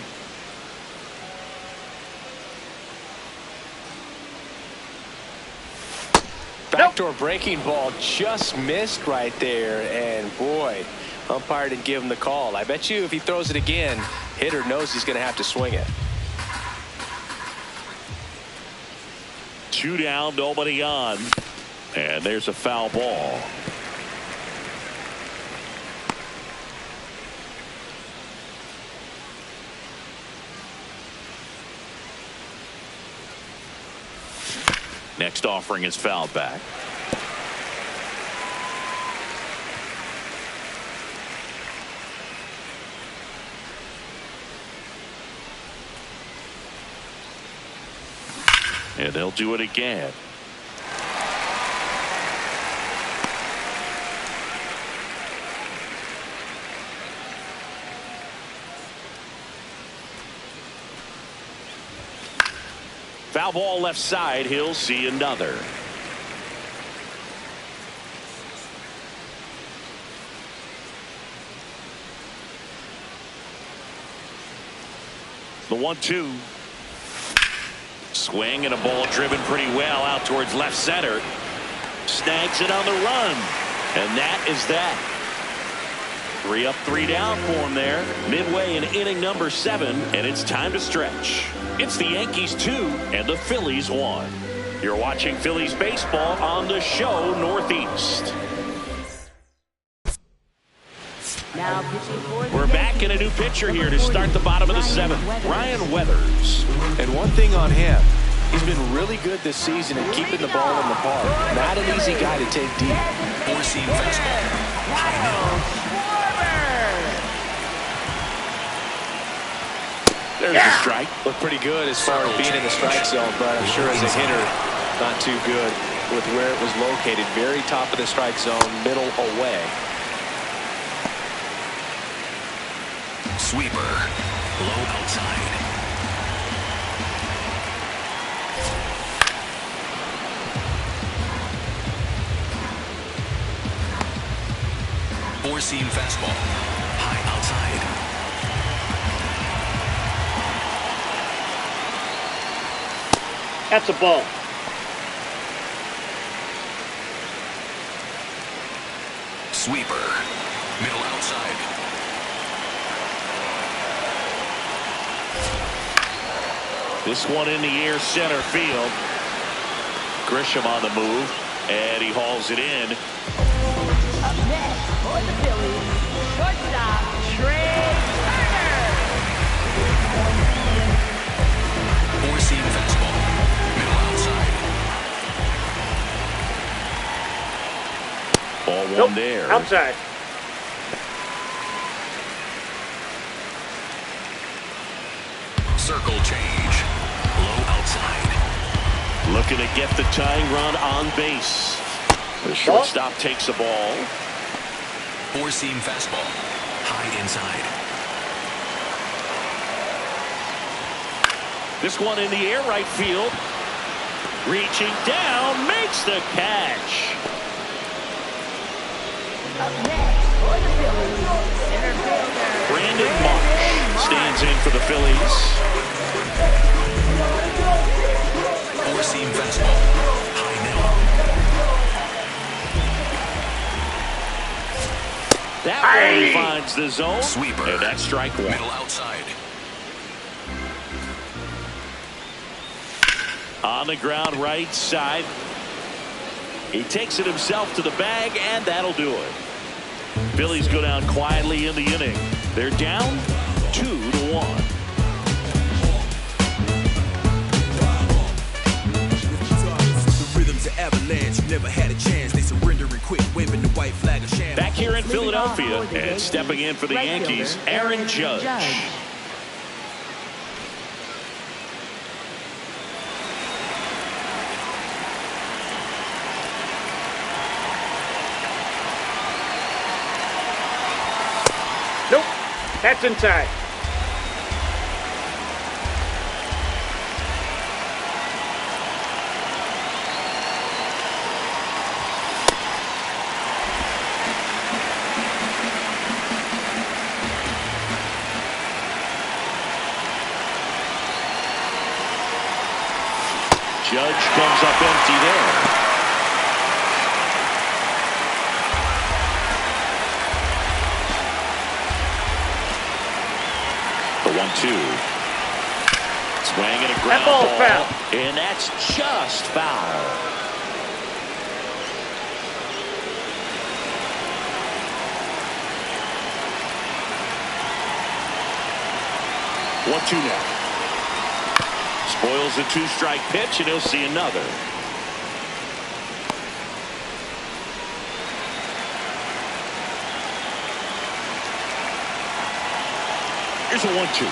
Speaker 3: Backdoor breaking ball just missed right there, and boy, umpire didn't give him the call. I bet you if he throws it again, hitter knows he's going to have to swing it.
Speaker 2: 2 down, nobody on, and there's a foul ball. Next offering is fouled back. And they'll do it again. Foul ball left side. He'll see another. The 1-2. Swing and a ball driven pretty well out towards left center. Snags it on the run. And that is that. 3 up, 3 down for him there. Midway in inning number 7, and it's time to stretch. It's the Yankees 2 and the Phillies 1. You're watching Phillies baseball on the show Northeast.
Speaker 7: Now pitching for the
Speaker 2: We're back in a new pitcher here to start the bottom of the 7th. Ryan Weathers.
Speaker 3: And one thing on him, he's been really good this season at keeping the ball in the park. Not an easy guy to take deep.
Speaker 5: 4-seam fastball.
Speaker 2: There's the strike.
Speaker 3: Looked pretty good as far as being in the strike zone, but I'm sure as a hitter, not too good with where it was located. Very top of the strike zone, middle away.
Speaker 5: Sweeper. Low outside. Four-seam fastball. High outside.
Speaker 4: That's a ball.
Speaker 5: Sweeper. Middle outside.
Speaker 2: This one in the air, center field. Grisham on the move, and he hauls it in.
Speaker 7: Up next for the Phillies, shortstop Trey Turner.
Speaker 5: Four-seam fastball. Middle outside.
Speaker 2: one there.
Speaker 4: Outside.
Speaker 5: Circle change. Low outside.
Speaker 2: Looking to get the tying run on base. The shortstop takes the ball.
Speaker 5: Four-seam fastball. High inside.
Speaker 2: This one in the air right field. Reaching down, makes the catch.
Speaker 7: Up next for the Phillies, center fielder
Speaker 2: Brandon Marsh stands in for the Phillies.
Speaker 5: Four-seam fastball. High middle.
Speaker 2: That one finds the zone.
Speaker 5: Sweeper.
Speaker 2: And that's strike one.
Speaker 5: Middle outside.
Speaker 2: On the ground right side. He takes it himself to the bag, and that'll do it. Phillies go down quietly in the inning. They're down 2-1.
Speaker 11: The rhythms of avalanche, you never had a chance. They surrender and quit, waving the white flag of sham.
Speaker 2: Back here in Philadelphia, and stepping in for the Yankees, Aaron Judge.
Speaker 4: Nope. That's inside.
Speaker 2: Judge comes up empty there. The 1-2. Swing and a ground
Speaker 4: ball
Speaker 2: ball.
Speaker 4: foul.
Speaker 2: And that's just foul. One-two now. Spoils a two-strike pitch, and he'll see another. Here's a 1-2.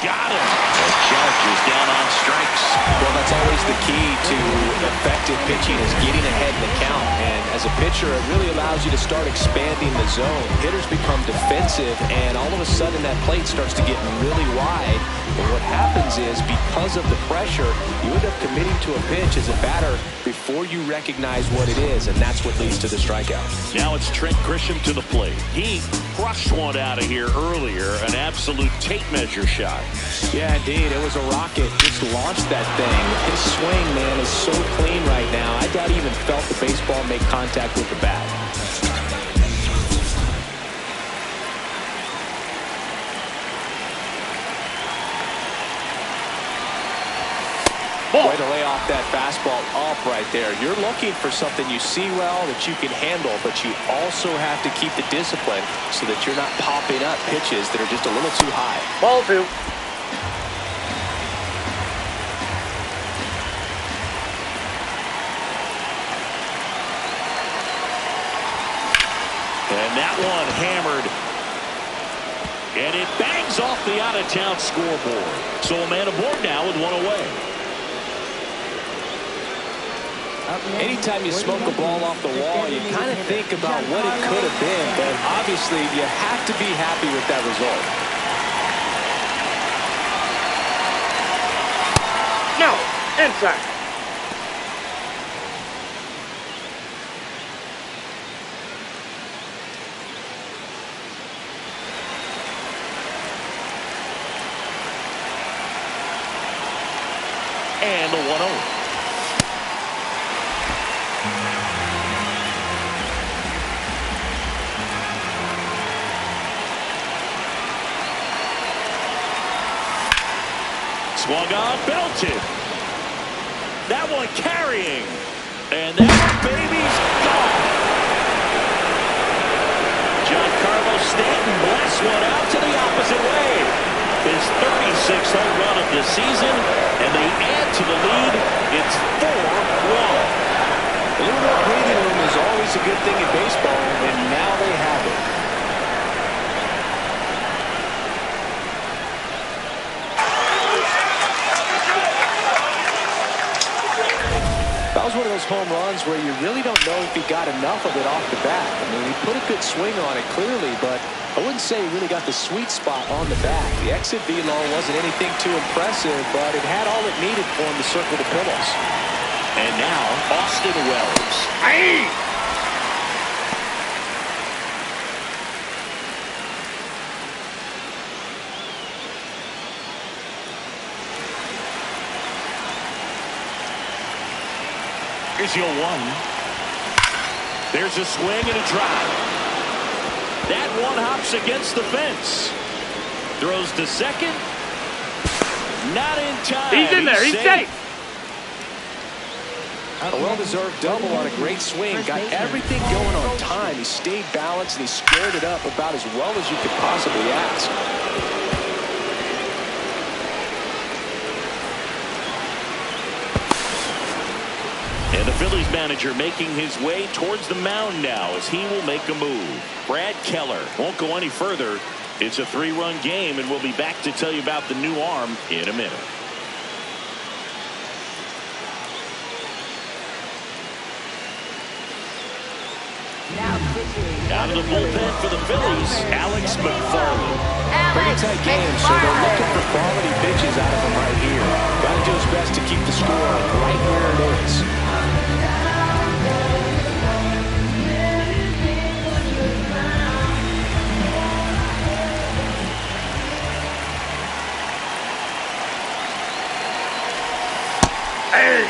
Speaker 2: Got him. The Judge is down on strikes.
Speaker 3: Well, that's always the key to effective pitching, is getting ahead in the count. And as a pitcher, it really allows you to start expanding the zone. Hitters become defensive, and all of a sudden that plate starts to get really wide. And what happens is, because of the pressure, you end up committing to a pitch as a batter before you recognize what it is, and that's what leads to the strikeout.
Speaker 2: Now it's Trent Grisham to the plate. He crushed one out of here earlier, an absolute tape measure shot.
Speaker 3: Yeah, indeed. It was a rocket. Just launched that thing. His swing, man, is so clean right now. I doubt he even felt the baseball make contact with the bat. Way to lay off that fastball up right there. You're looking for something you see well that you can handle, but you also have to keep the discipline so that you're not popping up pitches that are just a little too high.
Speaker 4: Ball two.
Speaker 2: And that one hammered. And it bangs off the out-of-town scoreboard. So a man aboard now with one away.
Speaker 3: Anytime you smoke a ball off the wall, you kind of think about what it could have been, but obviously you have to be happy with that result.
Speaker 4: No, inside.
Speaker 2: And a 1-0. Swung on, belted. That one carrying. And that baby's gone. Giancarlo Stanton blasts one out to the opposite way. His 36th home run of the season, and they add to the lead. It's 4-1.
Speaker 3: A little more breathing room is always a good thing in baseball, and now they have it. That was one of those home runs where you really don't know if he got enough of it off the bat. I mean, he put a good swing on it clearly, but I wouldn't say he really got the sweet spot on the bat. The exit velo wasn't anything too impressive, but it had all it needed for him to circle the pillows.
Speaker 2: And now, Austin Wells.
Speaker 4: Hey!
Speaker 2: Here's your 1. There's a swing and a drive. That one hops against the fence. Throws to second. Not in time.
Speaker 4: He's in there. He's safe.
Speaker 3: A well-deserved double on a great swing. Got everything going on time. He stayed balanced and he squared it up about as well as you could possibly ask.
Speaker 2: And the Phillies manager making his way towards the mound now as he will make a move. Brad Keller won't go any further. It's a 3-run game, and we'll be back to tell you about the new arm in a minute. Out of the bullpen for the Phillies, Alex McFarland.
Speaker 3: Pretty tight game, so they're looking for quality pitches out of him right here. Got to do his best to keep the score right where it is.
Speaker 4: Hey!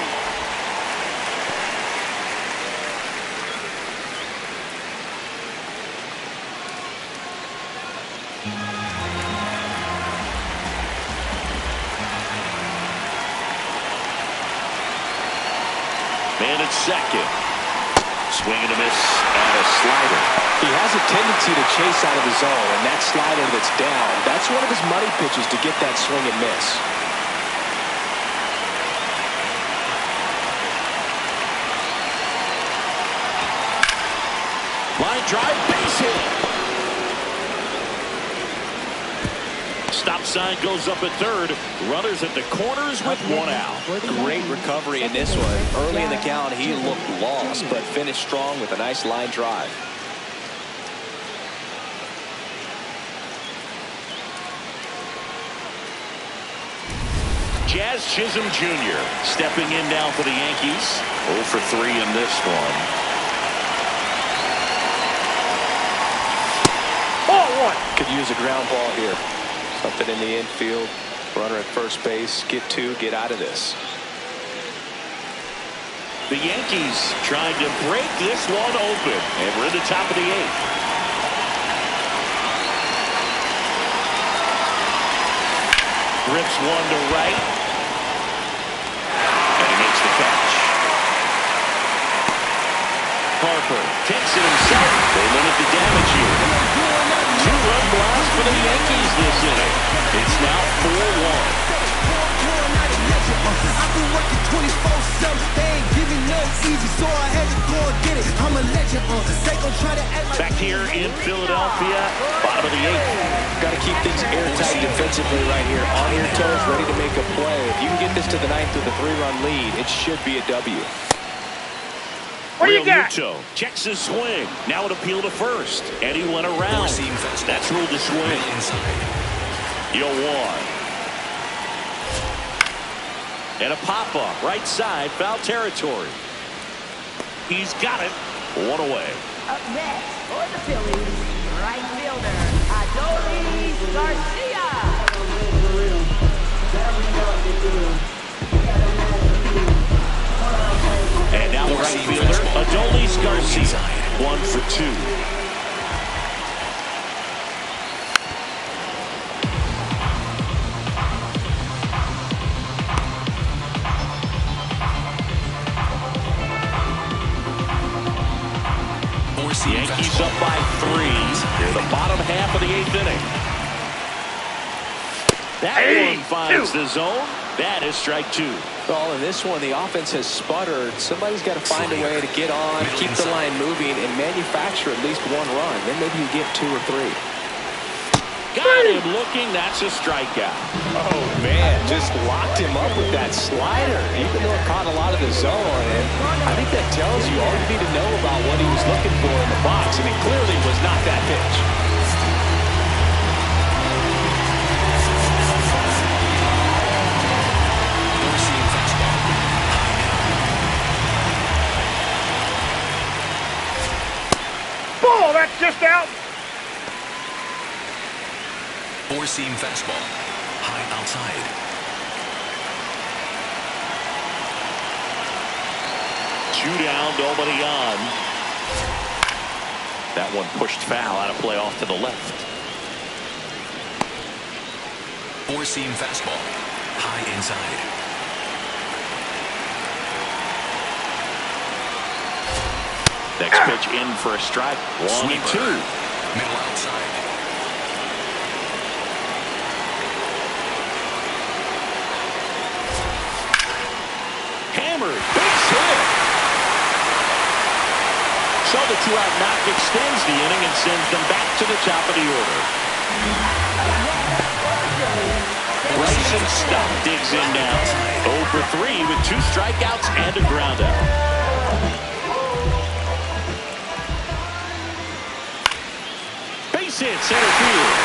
Speaker 2: Man at second. Swing and a miss and a slider.
Speaker 3: He has a tendency to chase out of the zone, and that slider that's down, that's one of his money pitches to get that swing and miss.
Speaker 2: Line drive, base hit. Stop sign goes up at third. Runners at the corners with 1 out.
Speaker 3: Great recovery in this one. Early in the count, he looked lost, but finished strong with a nice line drive.
Speaker 2: Jazz Chisholm Jr. stepping in now for the Yankees. 0 for 3 in this one.
Speaker 4: Ball 1.
Speaker 3: Could use a ground ball here. Something in the infield. Runner at first base. Get 2, get out of this.
Speaker 2: The Yankees trying to break this one open. And we're in the top of the 8th. Rips one to right. And he makes the catch. Harper takes it himself. They limit the damage here. 2-run blast for the Yankees this inning. It's now 4-1.
Speaker 8: I've been working 24/7. They ain't giving nothing easy, so I had to go and get it. I'm a legend. They gon' try to act like.
Speaker 2: Back here in Philadelphia, bottom of the 8th.
Speaker 3: Got to keep things airtight defensively right here. On your toes, ready to make a play. If you can get this to the 9th with a 3-run lead, it should be a W.
Speaker 4: What do you got?
Speaker 2: Muto checks his swing. Now an appeal to first. And he went around. That's ruled a swing. Yo, 1. And a pop-up, right side, foul territory. He's got it. 1 away.
Speaker 7: Up next for the Phillies, right fielder, Adolis Garcia.
Speaker 2: And now the right fielder, Adolis Garcia. 1 for 2. Yankees up by 3 in the bottom half of the 8th inning. That one finds the zone. That is strike two.
Speaker 3: Well, in this one, the offense has sputtered. Somebody's got to find a way to get on, keep the line moving, and manufacture at least one run. Then maybe you get 2 or 3.
Speaker 2: Got him looking. That's a strikeout.
Speaker 3: Oh, man, just locked him up with that slider, even though it caught a lot of the zone. And I think that tells you all you need to know about what he was looking for in the box, and it clearly was not that pitch.
Speaker 4: Ball, that's just out.
Speaker 5: Four-seam fastball. High outside.
Speaker 2: Two down, nobody on. That one pushed foul out of play off to the left.
Speaker 5: Four-seam fastball. High inside.
Speaker 2: Next pitch in for a strike. 1-2.
Speaker 5: Middle outside.
Speaker 2: Hammered. Base hit. So the 2-out knock extends the inning and sends them back to the top of the order. Bryson Stott digs in now. 0 for 3 with 2 strikeouts and a groundout. Base hit, center field.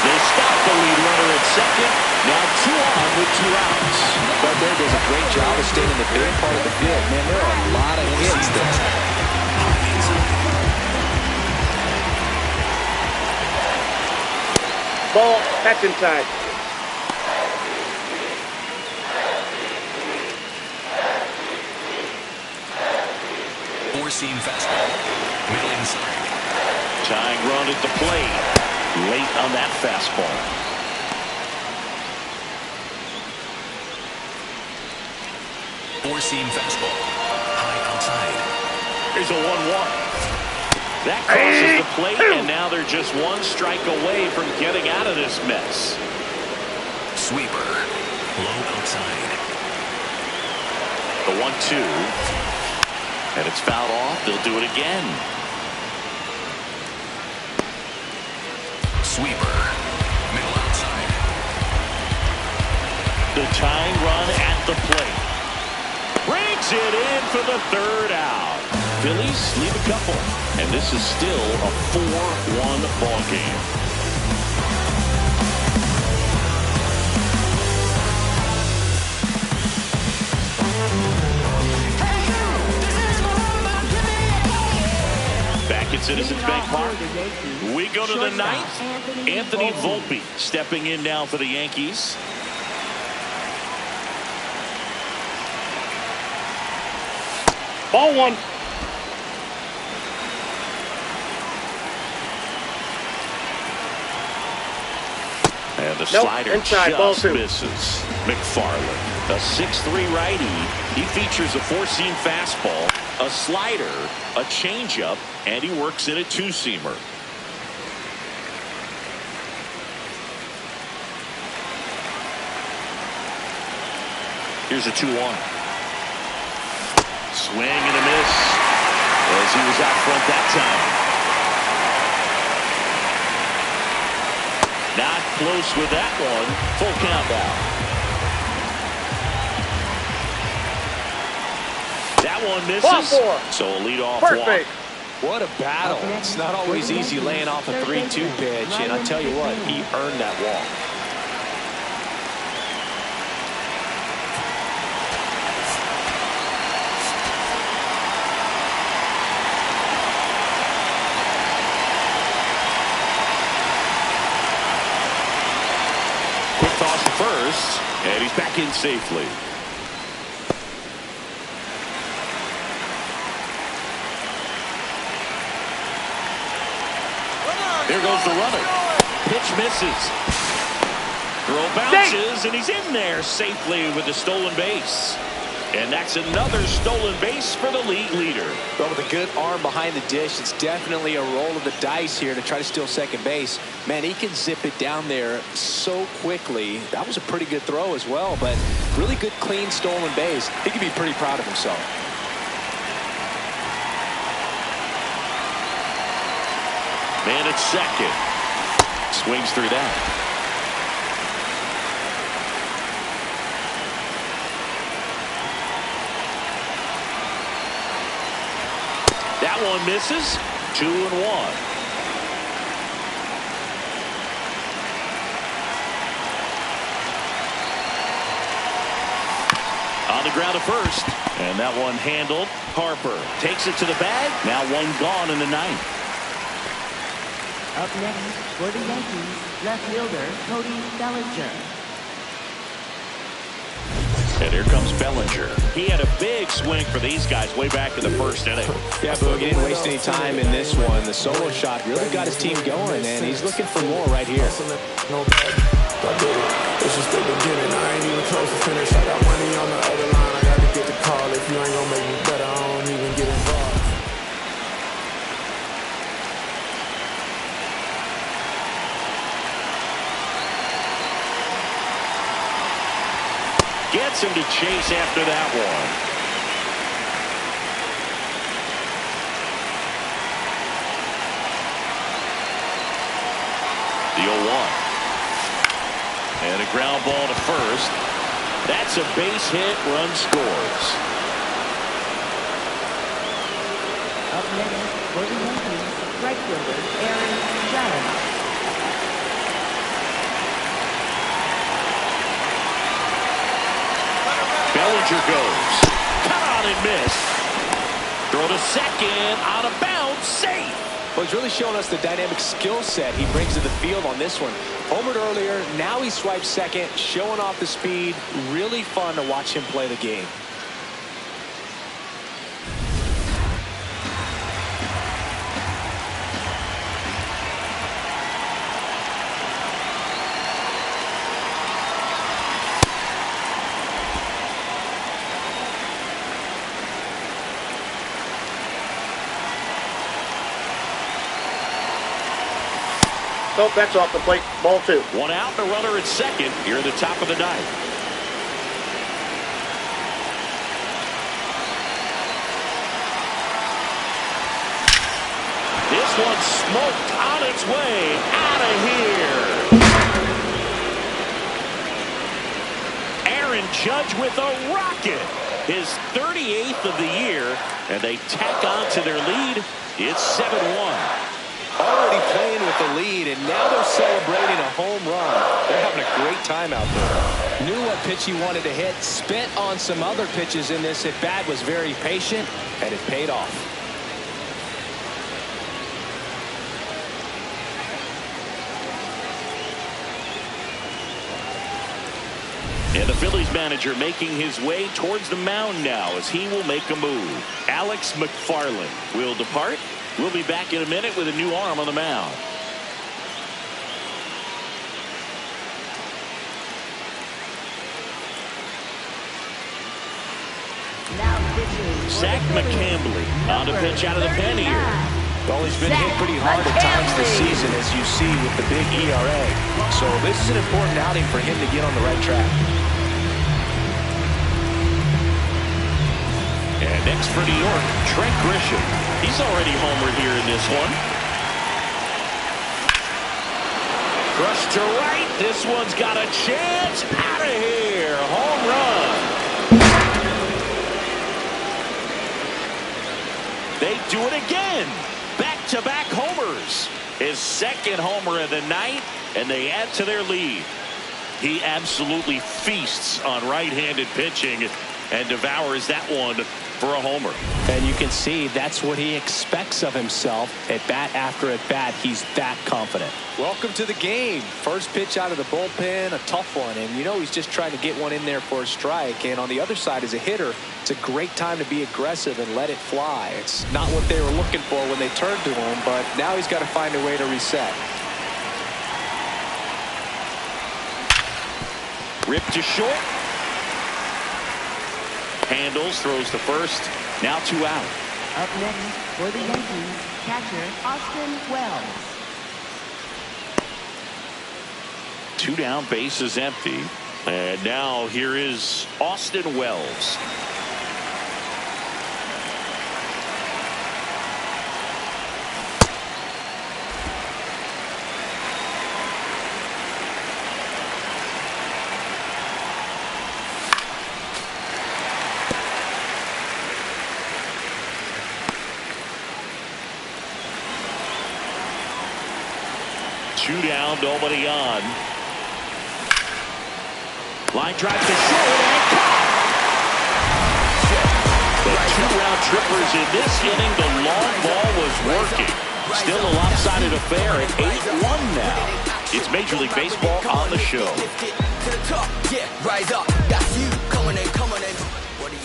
Speaker 2: They stop the lead runner at second. Now 2 on with 2 outs.
Speaker 3: But there does a great job of staying in the big part of the field. Man, there are a lot of hits there.
Speaker 4: Ball, that's inside.
Speaker 5: Four-seam fastball. Middle inside.
Speaker 2: Tying run at the plate. Late on that fastball.
Speaker 5: Four-seam fastball. High outside.
Speaker 2: Here's a 1-1. That crosses the plate, and now they're just 1 strike away from getting out of this mess.
Speaker 5: Sweeper. Low outside.
Speaker 2: The 1-2. And it's fouled off. They'll do it again.
Speaker 5: Sweeper. Middle outside.
Speaker 2: The tying run at the plate. Brings it in for the 3rd out. Phillies leave a couple. And this is still a 4-1 ball game. Back at Citizens Bank Park. We go to the 9th. Anthony Volpe stepping in now for the Yankees.
Speaker 4: Ball 1.
Speaker 2: And the slider
Speaker 4: inside,
Speaker 2: just
Speaker 4: ball 2.
Speaker 2: misses. McFarland, a 6'3" righty. He features a 4-seam fastball, a slider, a changeup, and he works in a 2-seamer. Here's a 2-1. Swing and a miss as he was out front that time. Not close with that one. Full count now. That one misses. So a leadoff walk.
Speaker 3: What a battle. It's not always easy laying off a 3-2 pitch, and I tell you what, he earned that walk.
Speaker 2: Toss to first, and he's back in safely. Here goes the runner. Pitch misses. Throw bounces, and he's in there safely with the stolen base. And that's another stolen base for the league leader.
Speaker 3: But with a good arm behind the dish, it's definitely a roll of the dice here to try to steal second base. Man, he can zip it down there so quickly. That was a pretty good throw as well, but really good, clean, stolen base. He could be pretty proud of himself.
Speaker 2: Man at second. Swings through that. That one misses. 2-1. On the ground to first. And that one handled. Harper takes it to the bag. Now one gone in the ninth.
Speaker 7: Up next for the Yankees, left fielder Cody Bellinger.
Speaker 2: And here comes Bellinger. He had a big swing for these guys way back in the first inning.
Speaker 3: Yeah, Boog, he didn't waste any time in this one. The solo shot really got his team going, and he's looking for more right here.
Speaker 12: No bad. I did it. It's just the beginning. I ain't even close to finish. I got money on the other line. I got to get the call. If you ain't gonna make me better, I don't even get involved.
Speaker 2: Gets him to chase after that one. The 0-1. And a ground ball to first. That's a base hit. Run scores.
Speaker 7: Up next for the Yankees, right fielder Aaron Judge.
Speaker 2: Bellinger goes. Caught and miss. Throw to second. Out of bounds. Safe.
Speaker 3: Well, he's really showing us the dynamic skill set he brings to the field on this one. Homered earlier. Now he swipes second. Showing off the speed. Really fun to watch him play the game.
Speaker 4: Oh, that's off the plate. Ball 2.
Speaker 2: One out, and a runner at second here at the top of the ninth. This one smoked on its way out of here. Aaron Judge with a rocket. His 38th of the year, and they tack on to their lead. It's 7-1.
Speaker 3: Already playing with the lead, and now they're celebrating a home run. They're having a great time out there. Knew what pitch he wanted to hit, spent on some other pitches in this at bat, was very patient, and it paid off.
Speaker 2: And the Phillies manager making his way towards the mound now as he will make a move. Alex McFarland will depart. We'll be back in a minute with a new arm on the mound. Zach McCambley on the pitch out of the pen here.
Speaker 3: Well, he's been hit pretty hard at times this season, as you see with the big ERA. So this is an important outing for him to get on the right track.
Speaker 2: And next for New York, Trent Grisham. He's already homered here in this one. Crushed to right. This one's got a chance. Out of here. Home run. They do it again. Back-to-back homers. His second homer of the night, and they add to their lead. He absolutely feasts on right-handed pitching and devours that one for a homer.
Speaker 3: And you can see that's what he expects of himself at bat after at bat. He's that confident. Welcome to the game. First pitch out of the bullpen, a tough one, and you know he's just trying to get one in there for a strike. And on the other side, as a hitter, it's a great time to be aggressive and let it fly. It's not what they were looking for when they turned to him, but now he's got to find a way to reset.
Speaker 2: Ripped to short. Handles, throws to first. Now 2 out.
Speaker 7: Up next for the Yankees, catcher Austin Wells.
Speaker 2: 2 down, base is empty. And now here is Austin Wells. Two down, nobody on. Line drive to short and caught. The 2-round trippers in this inning. The long ball was working. Still a lopsided affair at 8-1 now. It's Major League Baseball on the show.
Speaker 6: To the top, yeah, rise up. That's you. Come on in, come on in. What are you?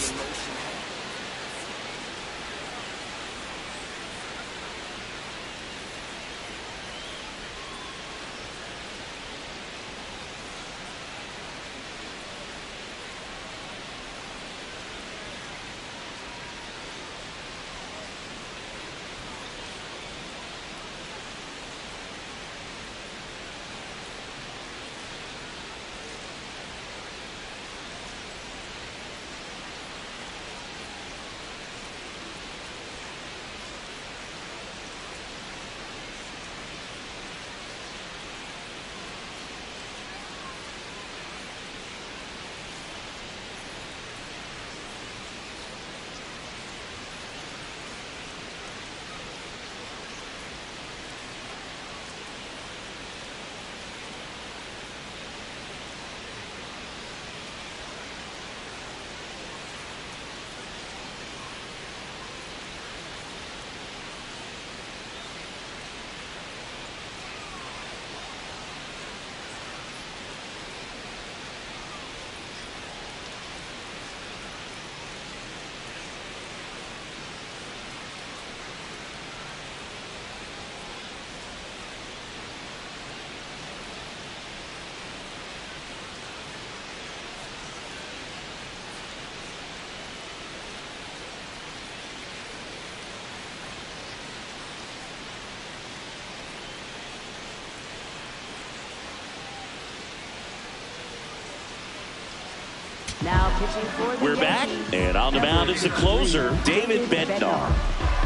Speaker 7: Now pitching for the
Speaker 2: We're back, and on the mound is the closer, David Bednar.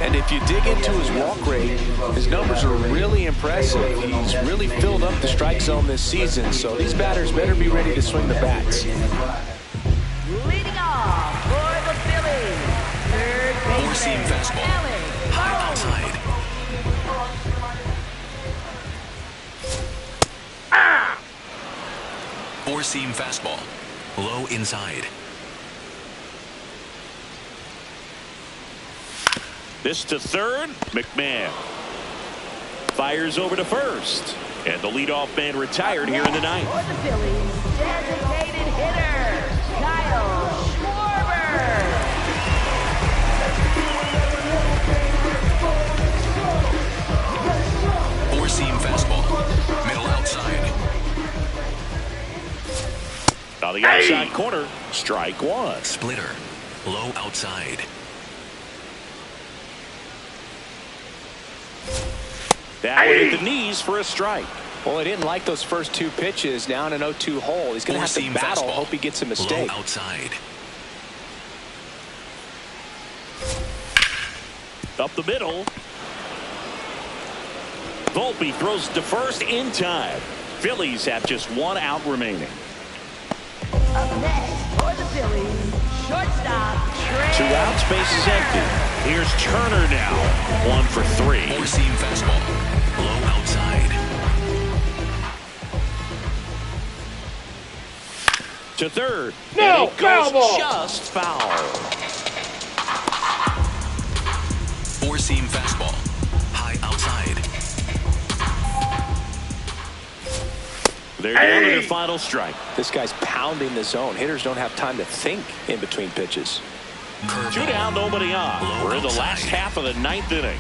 Speaker 3: And if you dig into his walk rate, his numbers are really impressive. He's really filled up the strike zone this season, so these batters better be ready to swing the bats.
Speaker 7: Leading off for the Phillies, third baseman,
Speaker 5: Four-seam fastball. High outside. Four-seam fastball. Low inside.
Speaker 2: This to third, McMahon. Fires over to first. And the leadoff man retired here in the ninth.
Speaker 7: For the Phillies, designated hitter, Kyle Schwarber.
Speaker 5: Four-seam fastball. Middle outside.
Speaker 2: On the outside corner, strike one.
Speaker 5: Splitter. Low outside.
Speaker 2: That one hit the knees for a strike.
Speaker 3: Well, he didn't like those first 2 pitches down an 0-2 hole. He's going to have to
Speaker 5: Four-seam
Speaker 3: battle.
Speaker 5: fastball.
Speaker 3: Hope he gets a mistake.
Speaker 5: Low outside.
Speaker 2: Up the middle. Volpe throws to first in time. Phillies have just 1 out remaining.
Speaker 7: Up next for the Phillies, shortstop, Trey
Speaker 2: 2 outs, base is empty. Here's Turner now. 1 for 3.
Speaker 5: Four-seam fastball. Low outside.
Speaker 2: To third.
Speaker 4: No,
Speaker 2: And it goes
Speaker 4: foul ball.
Speaker 2: just foul.
Speaker 5: Four-seam fastball. High outside.
Speaker 2: They're down to their final strike.
Speaker 3: This guy's pounding the zone. Hitters don't have time to think in between pitches.
Speaker 2: 2 down, nobody on. We're in the last half of the 9th inning.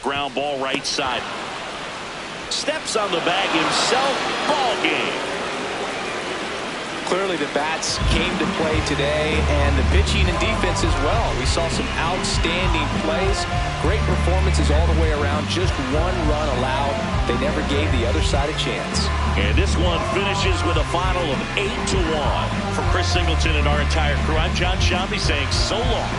Speaker 2: Ground ball right side. Steps on the bag himself. Ball game.
Speaker 3: Clearly the bats came to play today, and the pitching and defense as well. We saw some outstanding plays, great performances all the way around, just one run allowed. They never gave the other side a chance.
Speaker 2: And this one finishes with a final of 8-1. For Chris Singleton and our entire crew, I'm John Shambi saying so long.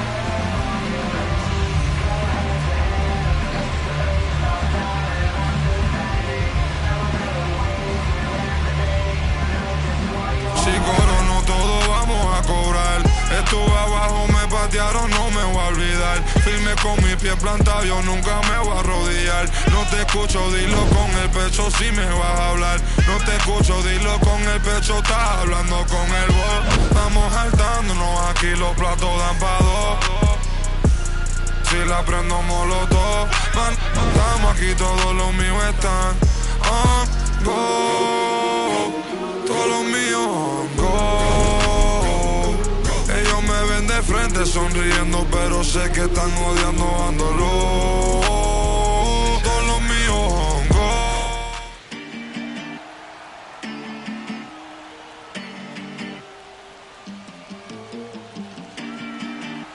Speaker 13: Si corono todo vamos a cobrar. Estuve abajo, me patearon, no me voy a olvidar. Firme con mi pie plantado, yo nunca me voy a arrodillar. No te escucho, dilo con el pecho si me vas a hablar. No te escucho, dilo con el pecho, estás hablando con el voz. Estamos saltándonos aquí, los platos dan pa' dos. Si la prendo molotov, man, estamos aquí, todos los míos están on go. Todos los míos on go. Ellos me ven de frente sonriendo, pero sé que están odiando, dándolo.